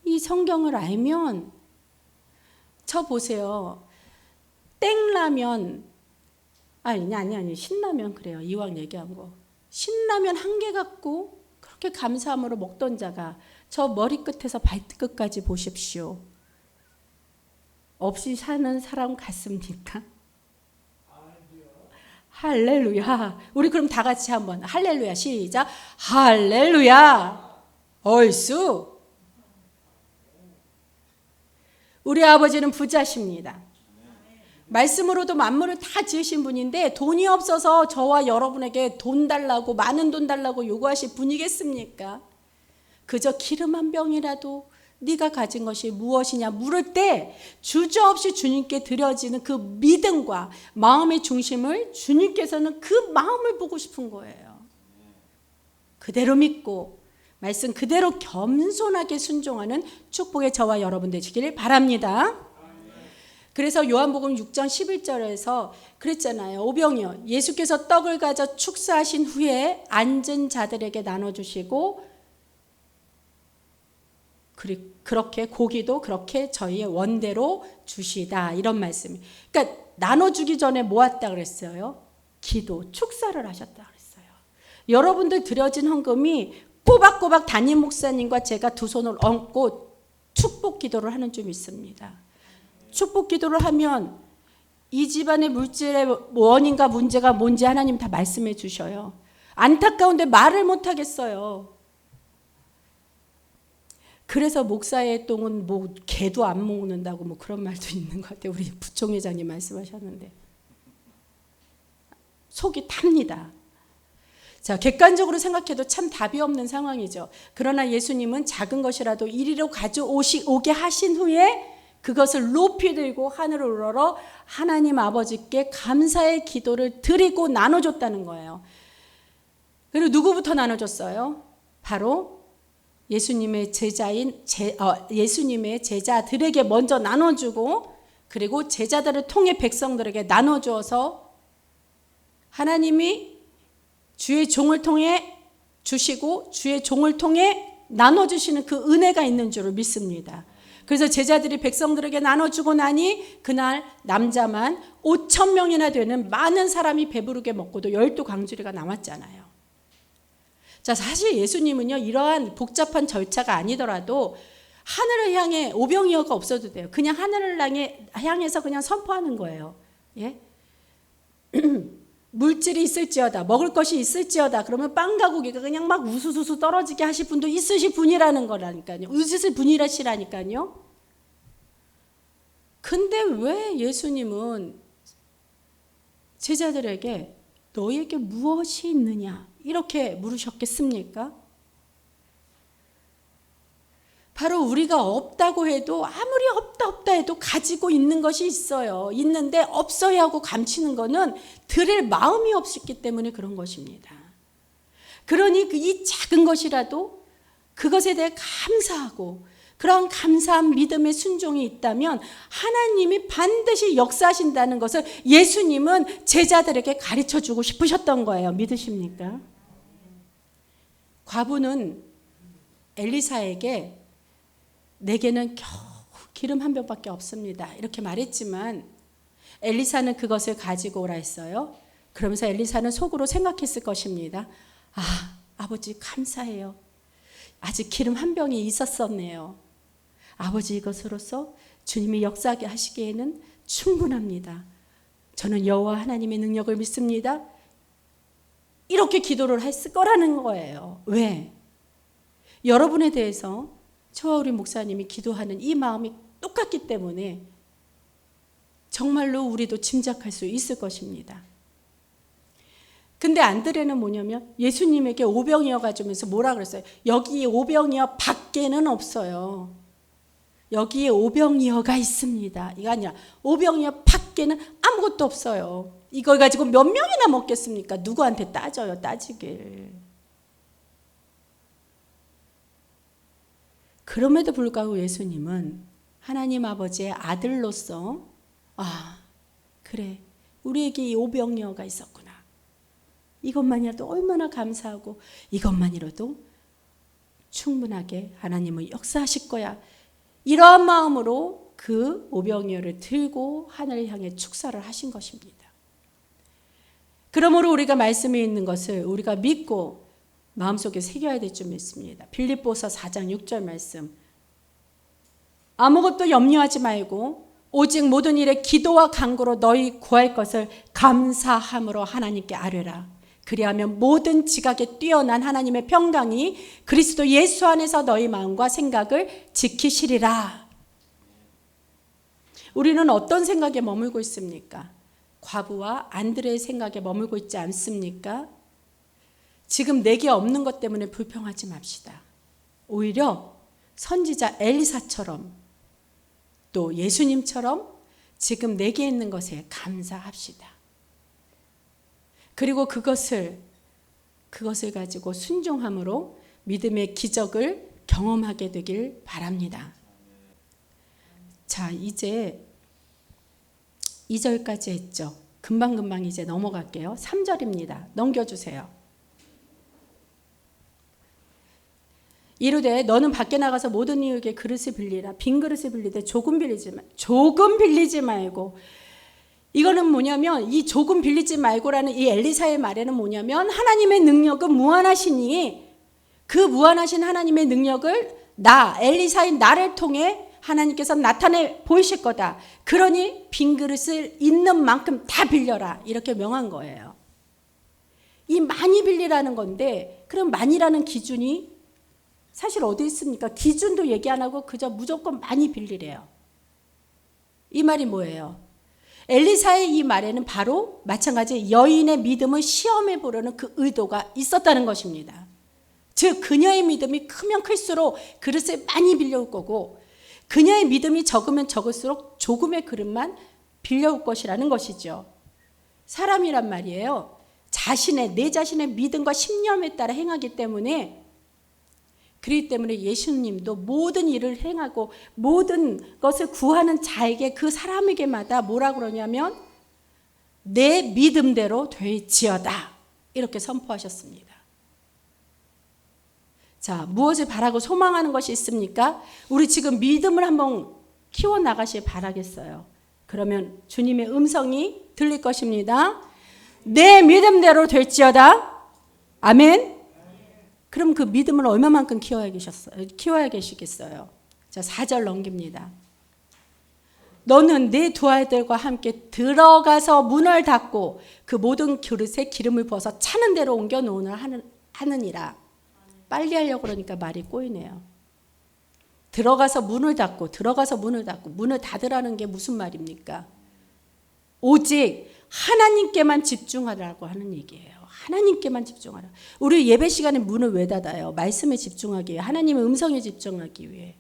이 성경을 알면 저 보세요. 땡라면 아니 신라면 그래요. 이왕 얘기한 거. 신라면 한 개 갖고 그렇게 감사함으로 먹던 자가 저 머리끝에서 발끝까지 보십시오. 없이 사는 사람 같습니까? 할렐루야. 우리 그럼 다 같이 한번 할렐루야 시작. 할렐루야. 얼쑤. 우리 아버지는 부자십니다. 말씀으로도 만물을 다 지으신 분인데 돈이 없어서 저와 여러분에게 돈 달라고 많은 돈 달라고 요구하실 분이겠습니까? 그저 기름 한 병이라도 네가 가진 것이 무엇이냐 물을 때 주저없이 주님께 드려지는 그 믿음과 마음의 중심을 주님께서는 그 마음을 보고 싶은 거예요. 그대로 믿고 말씀 그대로 겸손하게 순종하는 축복의 저와 여러분 되시기를 바랍니다. 그래서 요한복음 6장 11절에서 그랬잖아요. 오병이어 예수께서 떡을 가져 축사하신 후에 앉은 자들에게 나눠주시고 그렇게 고기도 그렇게 저희의 원대로 주시다 이런 말씀이. 그러니까 나눠주기 전에 모았다 그랬어요. 기도, 축사를 하셨다 그랬어요. 여러분들 드려진 헌금이 꼬박꼬박 담임 목사님과 제가 두 손을 얹고 축복 기도를 하는 줄 믿습니다. 축복 기도를 하면 이 집안의 물질의 원인과 문제가 뭔지 하나님 다 말씀해 주셔요. 안타까운데 말을 못 하겠어요. 그래서 목사의 똥은 뭐 개도 안 먹는다고 뭐 그런 말도 있는 것 같아요. 우리 부총회장님 말씀하셨는데 속이 탑니다. 자, 객관적으로 생각해도 참 답이 없는 상황이죠. 그러나 예수님은 작은 것이라도 이리로 가져오게 하신 후에 그것을 높이 들고 하늘을 우러러 하나님 아버지께 감사의 기도를 드리고 나눠줬다는 거예요. 그리고 누구부터 나눠줬어요? 바로 예수님의 예수님의 제자들에게 먼저 나눠주고 그리고 제자들을 통해 백성들에게 나눠주어서 하나님이 주의 종을 통해 주시고 주의 종을 통해 나눠주시는 그 은혜가 있는 줄을 믿습니다. 그래서 제자들이 백성들에게 나눠주고 나니 그날 남자만 5,000명이나 되는 많은 사람이 배부르게 먹고도 12광주리가 남았잖아요. 자, 사실 예수님은요, 이러한 복잡한 절차가 아니더라도 하늘을 향해 오병이어가 없어도 돼요. 그냥 하늘을 향해서 그냥 선포하는 거예요. 예? 물질이 있을지어다, 먹을 것이 있을지어다. 그러면 빵과 고기가 그냥 막 우수수수 떨어지게 하실 분도 있으실 분이라는 거라니까요. 있으실 분이라시라니까요. 근데 왜 예수님은 제자들에게 너희에게 무엇이 있느냐 이렇게 물으셨겠습니까? 바로 우리가 없다고 해도 아무리 없다 해도 가지고 있는 것이 있어요. 있는데 없어야 하고 감추는 거는 드릴 마음이 없었기 때문에 그런 것입니다. 그러니 이 작은 것이라도 그것에 대해 감사하고 그런 감사한 믿음의 순종이 있다면 하나님이 반드시 역사하신다는 것을 예수님은 제자들에게 가르쳐주고 싶으셨던 거예요. 믿으십니까? 과부는 엘리사에게 내게는 겨우 기름 한 병밖에 없습니다. 이렇게 말했지만 엘리사는 그것을 가지고 오라 했어요. 그러면서 엘리사는 속으로 생각했을 것입니다. 아버지 감사해요. 아직 기름 한 병이 있었었네요. 아버지 이것으로서 주님이 역사하게 하시기에는 충분합니다. 저는 여호와 하나님의 능력을 믿습니다. 이렇게 기도를 했을 거라는 거예요. 왜? 여러분에 대해서 저와 우리 목사님이 기도하는 이 마음이 똑같기 때문에 정말로 우리도 짐작할 수 있을 것입니다. 근데 안드레는 뭐냐면 예수님에게 오병이어 가지면서 뭐라 그랬어요? 여기 오병이어 밖에는 없어요. 여기에 오병이어가 있습니다. 이거 아니야. 오병이어 밖에는 아무것도 없어요. 이걸 가지고 몇 명이나 먹겠습니까? 누구한테 따져요, 따지길. 그럼에도 불구하고 예수님은 하나님 아버지의 아들로서 그래 우리에게 이 오병이어가 있었구나. 이것만이라도 얼마나 감사하고 이것만이라도 충분하게 하나님은 역사하실 거야. 이러한 마음으로 그 오병이어를 들고 하늘을 향해 축사를 하신 것입니다. 그러므로 우리가 말씀에 있는 것을 우리가 믿고 마음속에 새겨야 될 줄 믿습니다. 빌립보서 4장 6절 말씀. 아무것도 염려하지 말고 오직 모든 일에 기도와 간구로 너희 구할 것을 감사함으로 하나님께 아뢰라. 그리하면 모든 지각에 뛰어난 하나님의 평강이 그리스도 예수 안에서 너희 마음과 생각을 지키시리라. 우리는 어떤 생각에 머물고 있습니까? 과부와 안드레의 생각에 머물고 있지 않습니까? 지금 내게 없는 것 때문에 불평하지 맙시다. 오히려 선지자 엘리사처럼 또 예수님처럼 지금 내게 있는 것에 감사합시다. 그리고 그것을 가지고 순종함으로 믿음의 기적을 경험하게 되길 바랍니다. 자, 이제 2절까지 했죠. 금방 이제 넘어갈게요. 3절입니다. 넘겨주세요. 이르되 너는 밖에 나가서 모든 이에게 그릇을 빌리라. 빈 그릇을 빌리되 조금 빌리지 말고. 이거는 뭐냐면 이 조금 빌리지 말고라는 이 엘리사의 말에는 뭐냐면 하나님의 능력은 무한하시니 그 무한하신 하나님의 능력을 엘리사인 나를 통해 하나님께서 나타내 보이실 거다. 그러니 빈 그릇을 있는 만큼 다 빌려라. 이렇게 명한 거예요. 이 많이 빌리라는 건데 그럼 많이라는 기준이 사실 어디 있습니까? 기준도 얘기 안 하고 그저 무조건 많이 빌리래요. 이 말이 뭐예요? 엘리사의 이 말에는 바로 마찬가지 여인의 믿음을 시험해 보려는 그 의도가 있었다는 것입니다. 즉 그녀의 믿음이 크면 클수록 그릇을 많이 빌려올 거고 그녀의 믿음이 적으면 적을수록 조금의 그릇만 빌려올 것이라는 것이죠. 사람이란 말이에요. 내 자신의 믿음과 신념에 따라 행하기 때문에 그렇기 때문에 예수님도 모든 일을 행하고 모든 것을 구하는 자에게 그 사람에게마다 뭐라 그러냐면 내 믿음대로 될지어다 이렇게 선포하셨습니다. 자, 무엇을 바라고 소망하는 것이 있습니까? 우리 지금 믿음을 한번 키워나가시길 바라겠어요. 그러면 주님의 음성이 들릴 것입니다. 내 믿음대로 될지어다. 아멘. 그럼 그 믿음을 얼마만큼 키워야 계시겠어요? 자, 4절 넘깁니다. 너는 네 두 아이들과 함께 들어가서 문을 닫고 그 모든 그릇에 기름을 부어서 차는 대로 옮겨 놓으라 하느니라. 빨리 하려고 그러니까 말이 꼬이네요. 들어가서 문을 닫고 문을 닫으라는 게 무슨 말입니까? 오직 하나님께만 집중하라고 하는 얘기예요. 하나님께만 집중하라. 우리 예배 시간에 문을 왜 닫아요? 말씀에 집중하기 위해, 하나님의 음성에 집중하기 위해.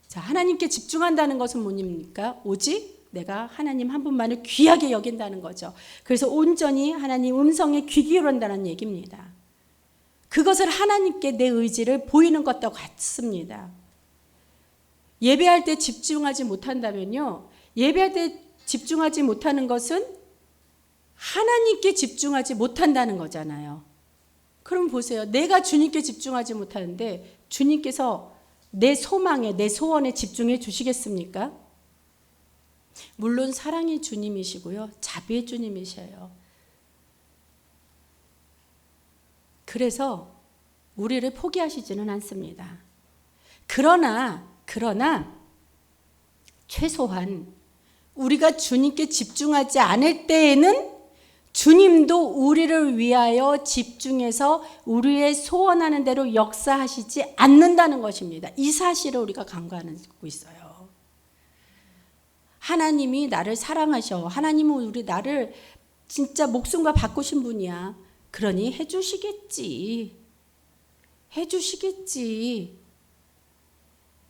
자, 하나님께 집중한다는 것은 뭐입니까? 오직 내가 하나님 한 분만을 귀하게 여긴다는 거죠. 그래서 온전히 하나님 음성에 귀 기울인다는 얘기입니다. 그것을 하나님께 내 의지를 보이는 것도 같습니다. 예배할 때 집중하지 못한다면요. 예배할 때 집중하지 못하는 것은 하나님께 집중하지 못한다는 거잖아요. 그럼 보세요. 내가 주님께 집중하지 못하는데 주님께서 내 소망에, 내 소원에 집중해 주시겠습니까? 물론 사랑의 주님이시고요. 자비의 주님이셔요. 그래서 우리를 포기하시지는 않습니다. 그러나 최소한 우리가 주님께 집중하지 않을 때에는 주님도 우리를 위하여 집중해서 우리의 소원하는 대로 역사하시지 않는다는 것입니다. 이 사실을 우리가 간과하고 있어요. 하나님이 나를 사랑하셔. 하나님은 나를 진짜 목숨과 바꾸신 분이야. 그러니 해주시겠지.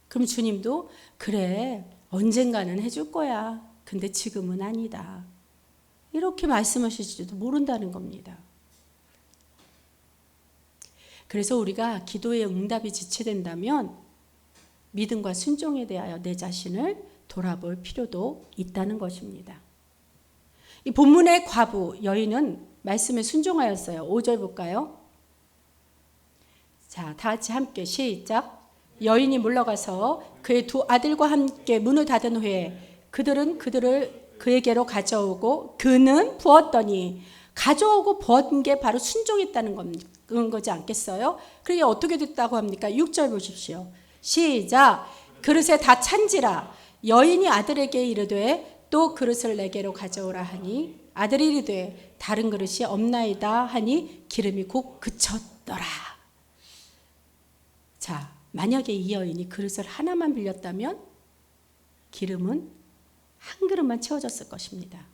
그럼 주님도 그래, 언젠가는 해줄 거야. 근데 지금은 아니다. 이렇게 말씀하실지도 모른다는 겁니다. 그래서 우리가 기도의 응답이 지체된다면 믿음과 순종에 대하여 내 자신을 돌아볼 필요도 있다는 것입니다. 이 본문의 과부 여인은 말씀에 순종하였어요. 5절 볼까요? 자, 다 같이 함께 시작. 여인이 물러가서 그의 두 아들과 함께 문을 닫은 후에 그들은 그들을 그에게로 가져오고 그는 부었더니, 가져오고 부은 게 바로 순종했다는 거지 않겠어요? 그게 어떻게 됐다고 합니까? 6절 보십시오. 시작. 그릇에 다 찬지라. 여인이 아들에게 이르되 또 그릇을 내게로 가져오라 하니 아들이 이르되 다른 그릇이 없나이다 하니 기름이 곧 그쳤더라. 자, 만약에 이 여인이 그릇을 하나만 빌렸다면 기름은 한 그릇만 채워졌을 것입니다.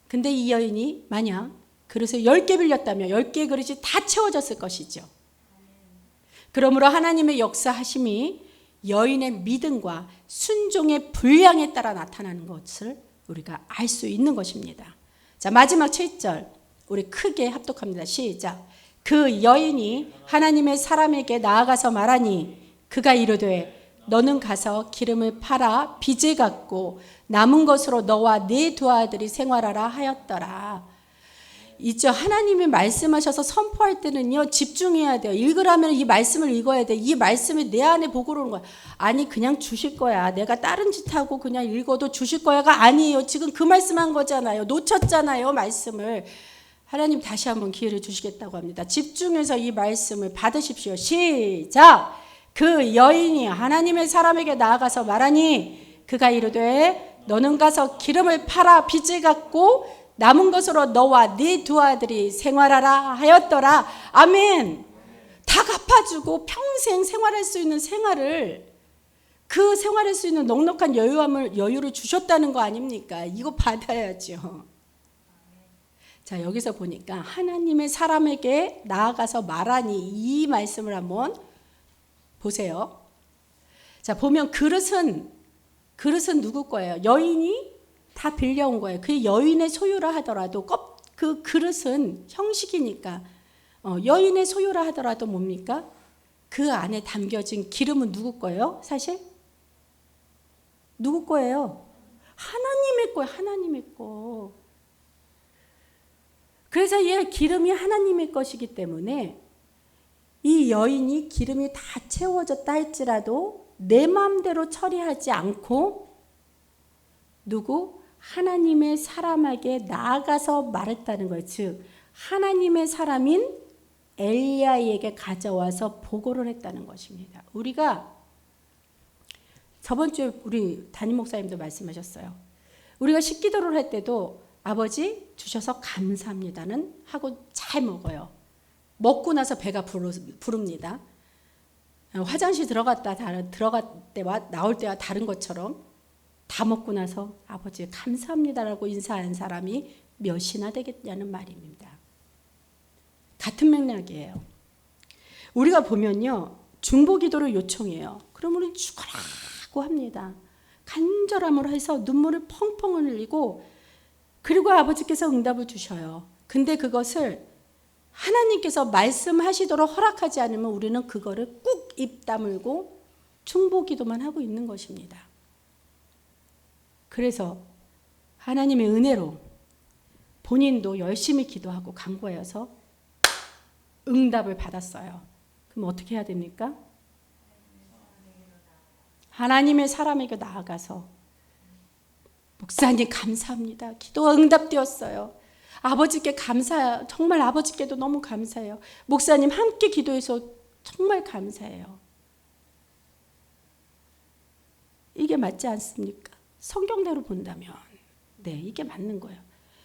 근데 이 여인이 만약 그릇을 10개 빌렸다면 10개의 그릇이 다 채워졌을 것이죠. 그러므로 하나님의 역사하심이 여인의 믿음과 순종의 분량에 따라 나타나는 것을 우리가 알 수 있는 것입니다. 자, 마지막 7절 우리 크게 합독합니다. 시작. 그 여인이 하나님의 사람에게 나아가서 말하니 그가 이르되 너는 가서 기름을 팔아 빚을 갚고 남은 것으로 너와 네 두 아들이 생활하라 하였더라. 있죠. 하나님이 말씀하셔서 선포할 때는요, 집중해야 돼요. 읽으라면 이 말씀을 읽어야 돼. 이 말씀이 내 안에 보고 오는 거야. 아니, 그냥 주실 거야. 내가 다른 짓 하고 그냥 읽어도 주실 거야가 아니에요. 지금 그 말씀한 거잖아요. 놓쳤잖아요, 말씀을. 하나님 다시 한번 기회를 주시겠다고 합니다. 집중해서 이 말씀을 받으십시오. 시작. 그 여인이 하나님의 사람에게 나아가서 말하니 그가 이르되 너는 가서 기름을 팔아 빚을 갚고 남은 것으로 너와 네 두 아들이 생활하라 하였더라. 아멘. 다 갚아주고 평생 생활할 수 있는 생활을, 그 생활할 수 있는 넉넉한 여유를 주셨다는 거 아닙니까? 이거 받아야죠. 자, 여기서 보니까 하나님의 사람에게 나아가서 말하니, 이 말씀을 한번 보세요. 자, 보면 그릇은 누구 거예요? 여인이 다 빌려온 거예요. 그 여인의 소유라 하더라도 그 그릇은 형식이니까 여인의 소유라 하더라도 뭡니까? 그 안에 담겨진 기름은 누구 거예요? 사실? 누구 거예요? 하나님의 거예요. 하나님의 거. 그래서 이 기름이 하나님의 것이기 때문에 이 여인이 기름이 다 채워졌다 할지라도 내 마음대로 처리하지 않고 누구? 하나님의 사람에게 나아가서 말했다는 거예요. 즉 하나님의 사람인 엘리야에게 가져와서 보고를 했다는 것입니다. 우리가 저번 주에 우리 담임 목사님도 말씀하셨어요. 우리가 식기도를 할 때도 아버지 주셔서 감사합니다는 하고 잘 먹어요. 먹고 나서 배가 부릅니다. 화장실 들어갈 때와 나올 때와 다른 것처럼 다 먹고 나서 아버지 감사합니다라고 인사한 사람이 몇이나 되겠냐는 말입니다. 같은 맥락이에요. 우리가 보면요. 중보기도를 요청해요. 그럼 우리는 죽어라고 합니다. 간절함으로 해서 눈물을 펑펑 흘리고 그리고 아버지께서 응답을 주셔요. 근데 그것을 하나님께서 말씀하시도록 허락하지 않으면 우리는 그거를 꾹 입 다물고 중보기도만 하고 있는 것입니다. 그래서 하나님의 은혜로 본인도 열심히 기도하고 간구하여서 응답을 받았어요. 그럼 어떻게 해야 됩니까? 하나님의 사람에게 나아가서 목사님 감사합니다. 기도가 응답되었어요. 아버지께 정말 아버지께도 너무 감사해요. 목사님 함께 기도해서 정말 감사해요. 이게 맞지 않습니까? 성경대로 본다면 네, 이게 맞는 거예요.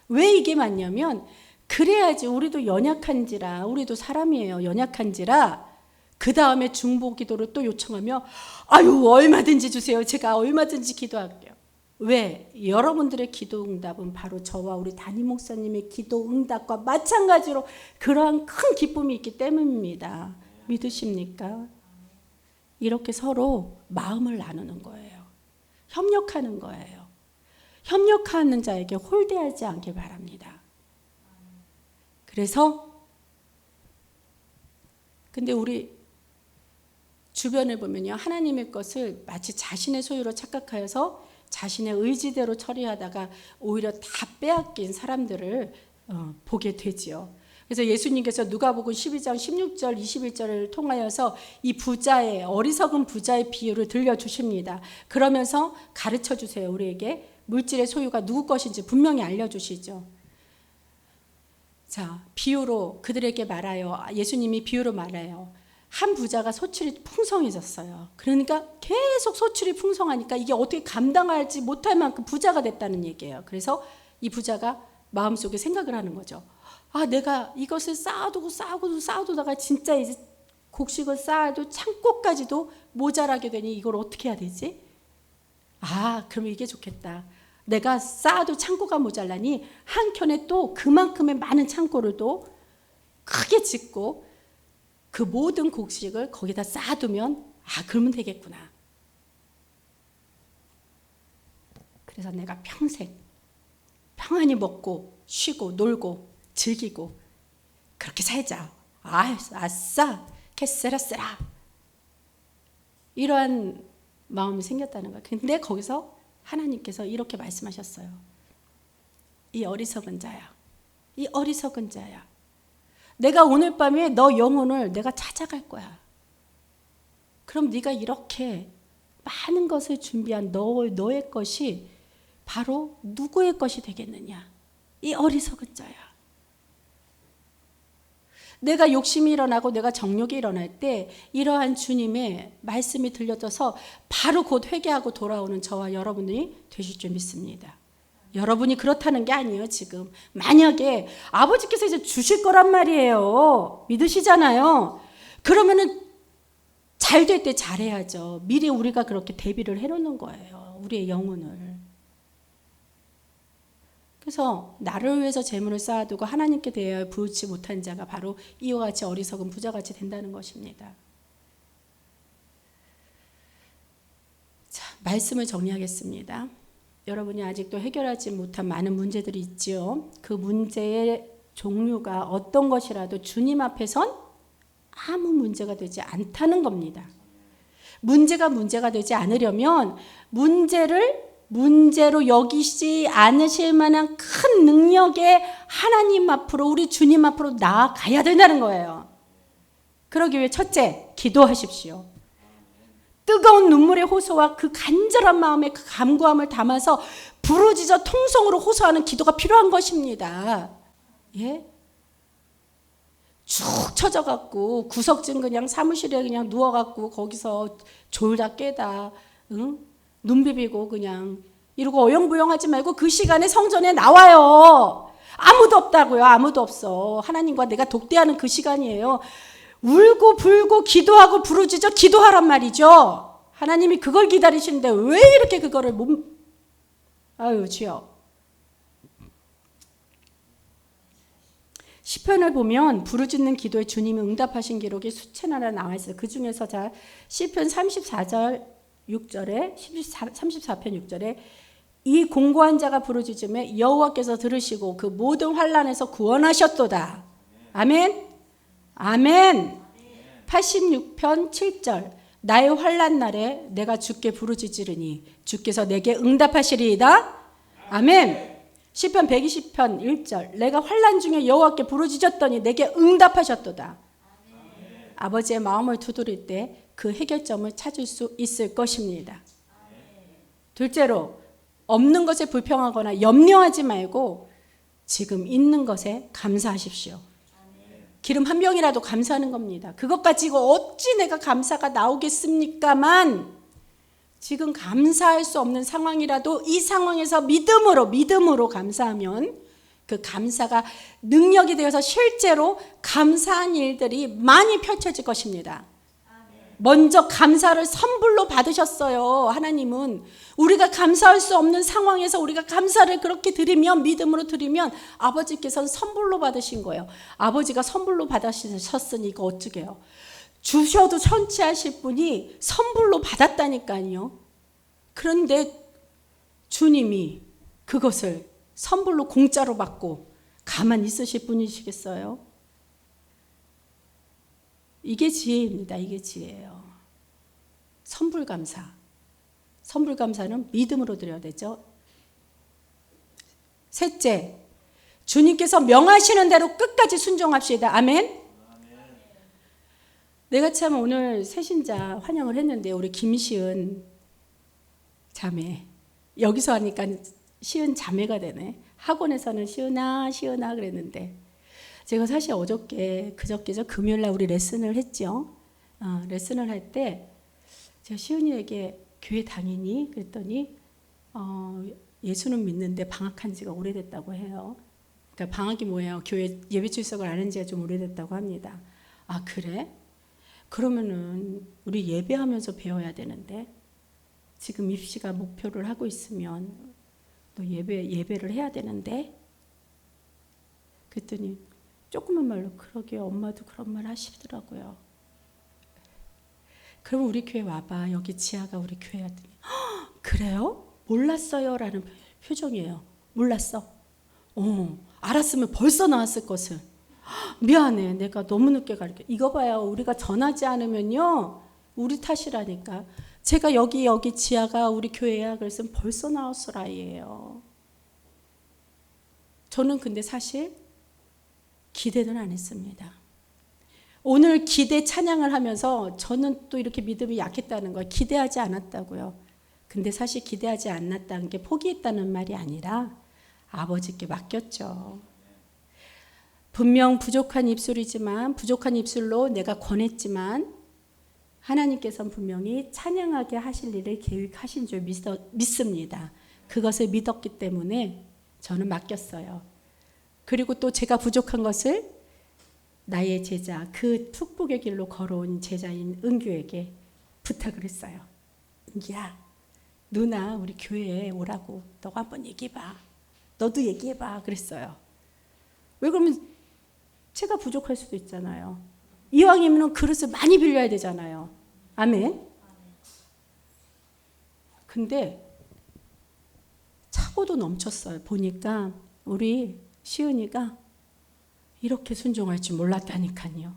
왜 이게 맞냐면 그래야지 우리도 연약한지라 우리도 사람이에요. 연약한지라 그 다음에 중보기도를 또 요청하며 아유 얼마든지 주세요. 제가 얼마든지 기도할게요. 왜? 여러분들의 기도 응답은 바로 저와 우리 담임 목사님의 기도 응답과 마찬가지로 그러한 큰 기쁨이 있기 때문입니다. 믿으십니까? 이렇게 서로 마음을 나누는 거예요. 협력하는 거예요. 협력하는 자에게 홀대하지 않길 바랍니다. 그래서 근데 우리 주변을 보면요. 하나님의 것을 마치 자신의 소유로 착각하여서 자신의 의지대로 처리하다가 오히려 다 빼앗긴 사람들을 보게 되지요. 그래서 예수님께서 누가복음 12장 16절 21절을 통하여서 이 부자의 어리석은 부자의 비유를 들려주십니다. 그러면서 가르쳐 주세요. 우리에게 물질의 소유가 누구 것인지 분명히 알려주시죠. 자, 비유로 그들에게 말하여 예수님이 비유로 말해요. 한 부자가 소출이 풍성해졌어요. 그러니까 계속 소출이 풍성하니까 이게 어떻게 감당하지 못할 만큼 부자가 됐다는 얘기예요. 그래서 이 부자가 마음속에 생각을 하는 거죠. 아, 내가 이것을 쌓아두다가 진짜 이제 곡식을 쌓아도 창고까지도 모자라게 되니 이걸 어떻게 해야 되지? 아, 그러면 이게 좋겠다. 내가 쌓아도 창고가 모자라니 한켠에 또 그만큼의 많은 창고를 또 크게 짓고 그 모든 곡식을 거기다 쌓아두면 아 그러면 되겠구나. 그래서 내가 평생 평안히 먹고 쉬고 놀고 즐기고 그렇게 살자. 아싸 캐세라세라 이러한 마음이 생겼다는 거예요. 근데 거기서 하나님께서 이렇게 말씀하셨어요. 이 어리석은 자야. 이 어리석은 자야. 내가 오늘 밤에 너 영혼을 내가 찾아갈 거야. 그럼 네가 이렇게 많은 것을 준비한 너의 것이 바로 누구의 것이 되겠느냐? 이 어리석은 자야. 내가 욕심이 일어나고 내가 정욕이 일어날 때 이러한 주님의 말씀이 들려져서 바로 곧 회개하고 돌아오는 저와 여러분이 되실 줄 믿습니다. 여러분이 그렇다는 게 아니에요. 지금 만약에 아버지께서 이제 주실 거란 말이에요. 믿으시잖아요. 그러면은 잘 될 때 잘해야죠. 미리 우리가 그렇게 대비를 해놓는 거예요. 우리의 영혼을. 그래서 나를 위해서 재물을 쌓아두고 하나님께 대하여 부으지 못한 자가 바로 이와 같이 어리석은 부자같이 된다는 것입니다. 자, 말씀을 정리하겠습니다. 여러분이 아직도 해결하지 못한 많은 문제들이 있지요. 그 문제의 종류가 어떤 것이라도 주님 앞에선 아무 문제가 되지 않다는 겁니다. 문제가 되지 않으려면 문제로 여기지 않으실 만한 큰 능력의 하나님 앞으로, 우리 주님 앞으로 나아가야 된다는 거예요. 그러기 위해 첫째, 기도하십시오. 뜨거운 눈물의 호소와 그 간절한 마음의 그 간구함을 담아서 부르짖어 통성으로 호소하는 기도가 필요한 것입니다. 예? 축 처져갖고 구석진 그냥 사무실에 그냥 누워갖고 거기서 졸다 깨다, 응? 눈 비비고 그냥 이러고 어영부영하지 말고 그 시간에 성전에 나와요. 아무도 없다고요. 아무도 없어. 하나님과 내가 독대하는 그 시간이에요. 울고 불고 기도하고 부르짖어 기도하란 말이죠. 하나님이 그걸 기다리시는데 왜 이렇게 그거를 아유 주여. 시편을 보면 부르짖는 기도에 주님이 응답하신 기록이 수채나라 나와 있어요. 그 중에서 자 시편 34절 6절에 34편 6절에 이 공고한 자가 부르짖음에 여호와께서 들으시고 그 모든 환난에서 구원하셨도다. 아멘. 아멘. 86편 7절 나의 환난 날에 내가 주께 부르짖으리니 주께서 내게 응답하시리이다. 아멘. 시편 120편 1절 내가 환난 중에 여호와께 부르짖었더니 내게 응답하셨도다. 아버지의 마음을 두드릴 때 그 해결점을 찾을 수 있을 것입니다. 둘째로 없는 것에 불평하거나 염려하지 말고 지금 있는 것에 감사하십시오. 기름 한 병이라도 감사하는 겁니다. 그것 가지고 어찌 내가 감사가 나오겠습니까만 지금 감사할 수 없는 상황이라도 이 상황에서 믿음으로 감사하면 그 감사가 능력이 되어서 실제로 감사한 일들이 많이 펼쳐질 것입니다. 먼저 감사를 선불로 받으셨어요. 하나님은 우리가 감사할 수 없는 상황에서 우리가 감사를 그렇게 드리면 믿음으로 드리면 아버지께서는 선불로 받으신 거예요. 아버지가 선불로 받으셨으니 이거 어쩌게요. 주셔도 천치하실 분이 선불로 받았다니까요. 그런데 주님이 그것을 선불로 공짜로 받고 가만히 있으실 분이시겠어요? 이게 지혜입니다. 이게 지혜예요. 선불감사. 선불감사는 믿음으로 드려야 되죠. 셋째, 주님께서 명하시는 대로 끝까지 순종합시다. 아멘. 내가 참 오늘 새신자 환영을 했는데 우리 김시은 자매, 여기서 하니까 시은 자매가 되네. 학원에서는 시은아 그랬는데 제가 사실 그저께죠 금요일날 우리 레슨을 했죠. 레슨을 할 때 제가 시은이에게 교회 다니니 그랬더니 예수는 믿는데 방학한 지가 오래됐다고 해요. 그러니까 방학이 뭐예요? 교회 예배 출석을 안 한 지가 좀 오래됐다고 합니다. 아 그래? 그러면은 우리 예배하면서 배워야 되는데 지금 입시가 목표를 하고 있으면 또 예배를 해야 되는데 그랬더니 조그만 말로 그러게 엄마도 그런 말 하시더라고요. 그럼 우리 교회 와봐. 여기 지하가 우리 교회 왔더니 그래요? 몰랐어요 라는 표정이에요. 몰랐어. 알았으면 벌써 나왔을 것을. 미안해. 내가 너무 늦게 가르쳐. 이거 봐요. 우리가 전하지 않으면요. 우리 탓이라니까. 제가 여기 지하가 우리 교회야. 그래서 벌써 나왔을 아이예요. 저는 근데 사실 기대는 안 했습니다. 오늘 기대 찬양을 하면서 저는 또 이렇게 믿음이 약했다는 걸 기대하지 않았다고요. 근데 사실 기대하지 않았다는 게 포기했다는 말이 아니라 아버지께 맡겼죠. 분명 부족한 입술로 내가 권했지만 하나님께서는 분명히 찬양하게 하실 일을 계획하신 줄 믿습니다. 그것을 믿었기 때문에 저는 맡겼어요. 그리고 또 제가 부족한 것을 나의 제자, 그 축복의 길로 걸어온 제자인 은규에게 부탁을 했어요. 은규야, 누나 우리 교회에 오라고 너가 한번 얘기해봐. 너도 얘기해봐. 그랬어요. 왜 그러면 제가 부족할 수도 있잖아요. 이왕이면 그릇을 많이 빌려야 되잖아요. 아멘. 근데 차고도 넘쳤어요. 보니까 우리 시은이가 이렇게 순종할 줄 몰랐다니까요.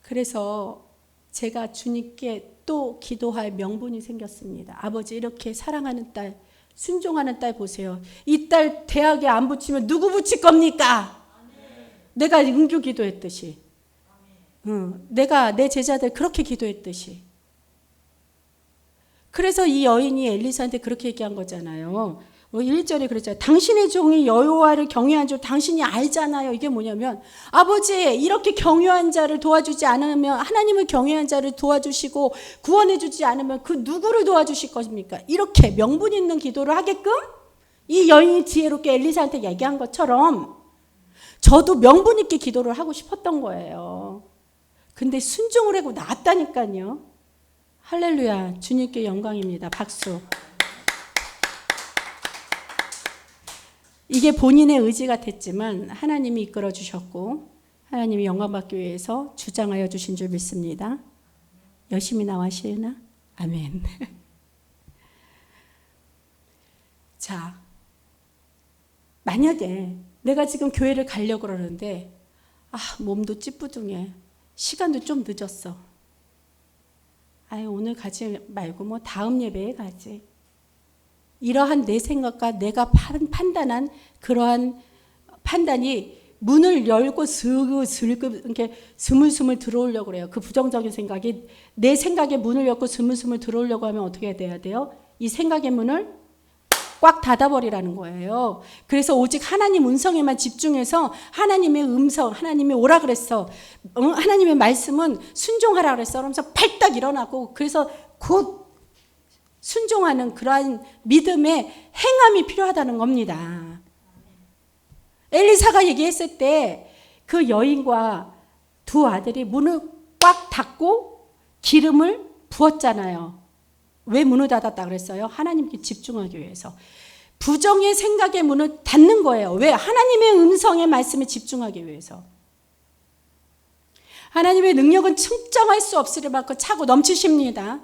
그래서 제가 주님께 또 기도할 명분이 생겼습니다. 아버지, 이렇게 사랑하는 딸, 순종하는 딸 보세요. 이 딸 대학에 안 붙이면 누구 붙일 겁니까? 내가 은규 기도했듯이, 내가 내 제자들 그렇게 기도했듯이. 그래서 이 여인이 엘리사한테 그렇게 얘기한 거잖아요. 1절에 그랬잖아요. 당신의 종이 여호와를 경외한 줄 당신이 알잖아요. 이게 뭐냐면, 아버지, 이렇게 경외한 자를 도와주지 않으면, 하나님을 경외한 자를 도와주시고 구원해 주지 않으면 그 누구를 도와주실 것입니까? 이렇게 명분 있는 기도를 하게끔 이 여인이 지혜롭게 엘리사한테 얘기한 것처럼 저도 명분 있게 기도를 하고 싶었던 거예요. 근데 순종을 하고 나왔다니까요. 할렐루야. 주님께 영광입니다. 박수. 이게 본인의 의지 같았지만 하나님이 이끌어 주셨고 하나님이 영광받기 위해서 주장하여 주신 줄 믿습니다. 열심히 나와시나? 아멘. 자, 만약에 내가 지금 교회를 가려고 그러는데 몸도 찌뿌둥해. 시간도 좀 늦었어. 오늘 가지 말고 뭐 다음 예배에 가지. 이러한 내 생각과 내가 판단한 그러한 판단이 문을 열고 슬금 이렇게 스물스물 들어오려고 그래요. 그 부정적인 생각이 내 생각에 문을 열고 스물스물 들어오려고 하면 어떻게 돼야 돼요? 이 생각의 문을 꽉 닫아버리라는 거예요. 그래서 오직 하나님 음성에만 집중해서 하나님의 음성, 하나님이 오라 그랬어. 하나님의 말씀은 순종하라 그랬어. 그러면서 팔딱 일어나고 그래서 곧 순종하는 그러한 믿음의 행함이 필요하다는 겁니다. 엘리사가 얘기했을 때 그 여인과 두 아들이 문을 꽉 닫고 기름을 부었잖아요. 왜 문을 닫았다 그랬어요? 하나님께 집중하기 위해서. 부정의 생각의 문을 닫는 거예요. 왜? 하나님의 음성의 말씀에 집중하기 위해서. 하나님의 능력은 측정할 수 없을 만큼 차고 넘치십니다.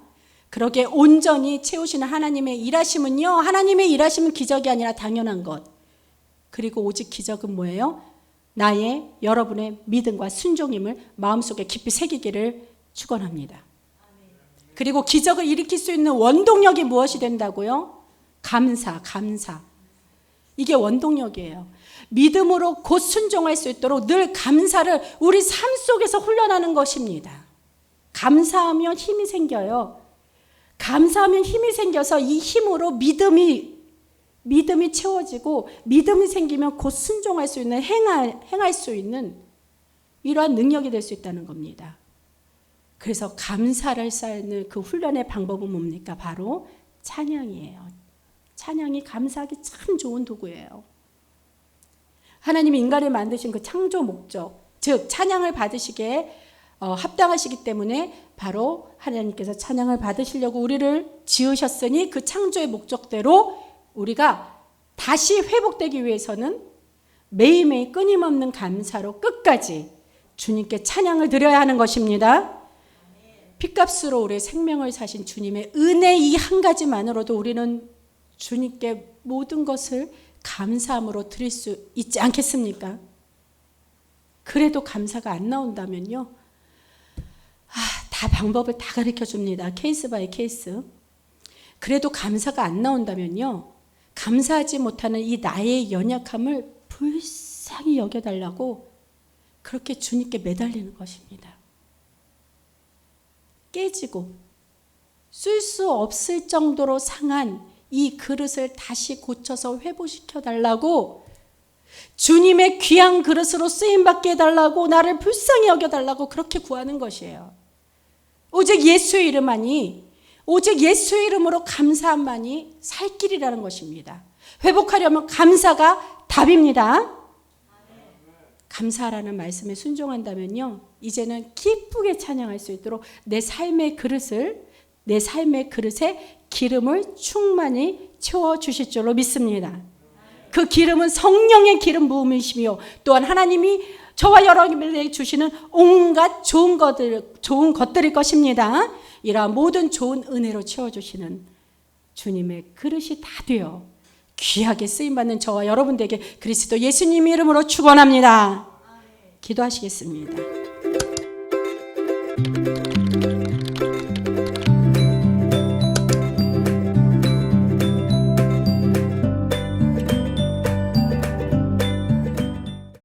그러게 온전히 채우시는 하나님의 일하심은요, 하나님의 일하심은 기적이 아니라 당연한 것. 그리고 오직 기적은 뭐예요? 나의, 여러분의 믿음과 순종임을 마음속에 깊이 새기기를 축원합니다. 그리고 기적을 일으킬 수 있는 원동력이 무엇이 된다고요? 감사. 이게 원동력이에요. 믿음으로 곧 순종할 수 있도록 늘 감사를 우리 삶 속에서 훈련하는 것입니다. 감사하면 힘이 생겨요. 감사하면 힘이 생겨서 이 힘으로 믿음이 채워지고 믿음이 생기면 곧 순종할 수 있는 행할 수 있는 이러한 능력이 될 수 있다는 겁니다. 그래서 감사를 쌓는 그 훈련의 방법은 뭡니까? 바로 찬양이에요. 찬양이 감사하기 참 좋은 도구예요. 하나님이 인간을 만드신 그 창조 목적, 즉 찬양을 받으시기에 합당하시기 때문에 바로 하나님께서 찬양을 받으시려고 우리를 지으셨으니 그 창조의 목적대로 우리가 다시 회복되기 위해서는 매일매일 끊임없는 감사로 끝까지 주님께 찬양을 드려야 하는 것입니다. 핏값으로 우리의 생명을 사신 주님의 은혜 이 한 가지만으로도 우리는 주님께 모든 것을 감사함으로 드릴 수 있지 않겠습니까? 그래도 감사가 안 나온다면요, 다 방법을 다 가르쳐 줍니다. 케이스 바이 케이스. 그래도 감사가 안 나온다면요, 감사하지 못하는 이 나의 연약함을 불쌍히 여겨달라고 그렇게 주님께 매달리는 것입니다. 깨지고 쓸 수 없을 정도로 상한 이 그릇을 다시 고쳐서 회복시켜 달라고, 주님의 귀한 그릇으로 쓰임받게 해달라고, 나를 불쌍히 여겨달라고 그렇게 구하는 것이에요. 오직 예수의 이름만이, 오직 예수의 이름으로 감사함만이 살 길이라는 것입니다. 회복하려면 감사가 답입니다. 감사라는 말씀에 순종한다면요, 이제는 기쁘게 찬양할 수 있도록 내 삶의 그릇에 기름을 충만히 채워주실 줄로 믿습니다. 그 기름은 성령의 기름 부음이시며 또한 하나님이 저와 여러분에게 주시는 온갖 좋은 것들일 것입니다. 이러한 모든 좋은 은혜로 채워주시는 주님의 그릇이 다 되어 귀하게 쓰임받는 저와 여러분들에게 그리스도 예수님 이름으로 축원합니다. 기도하시겠습니다.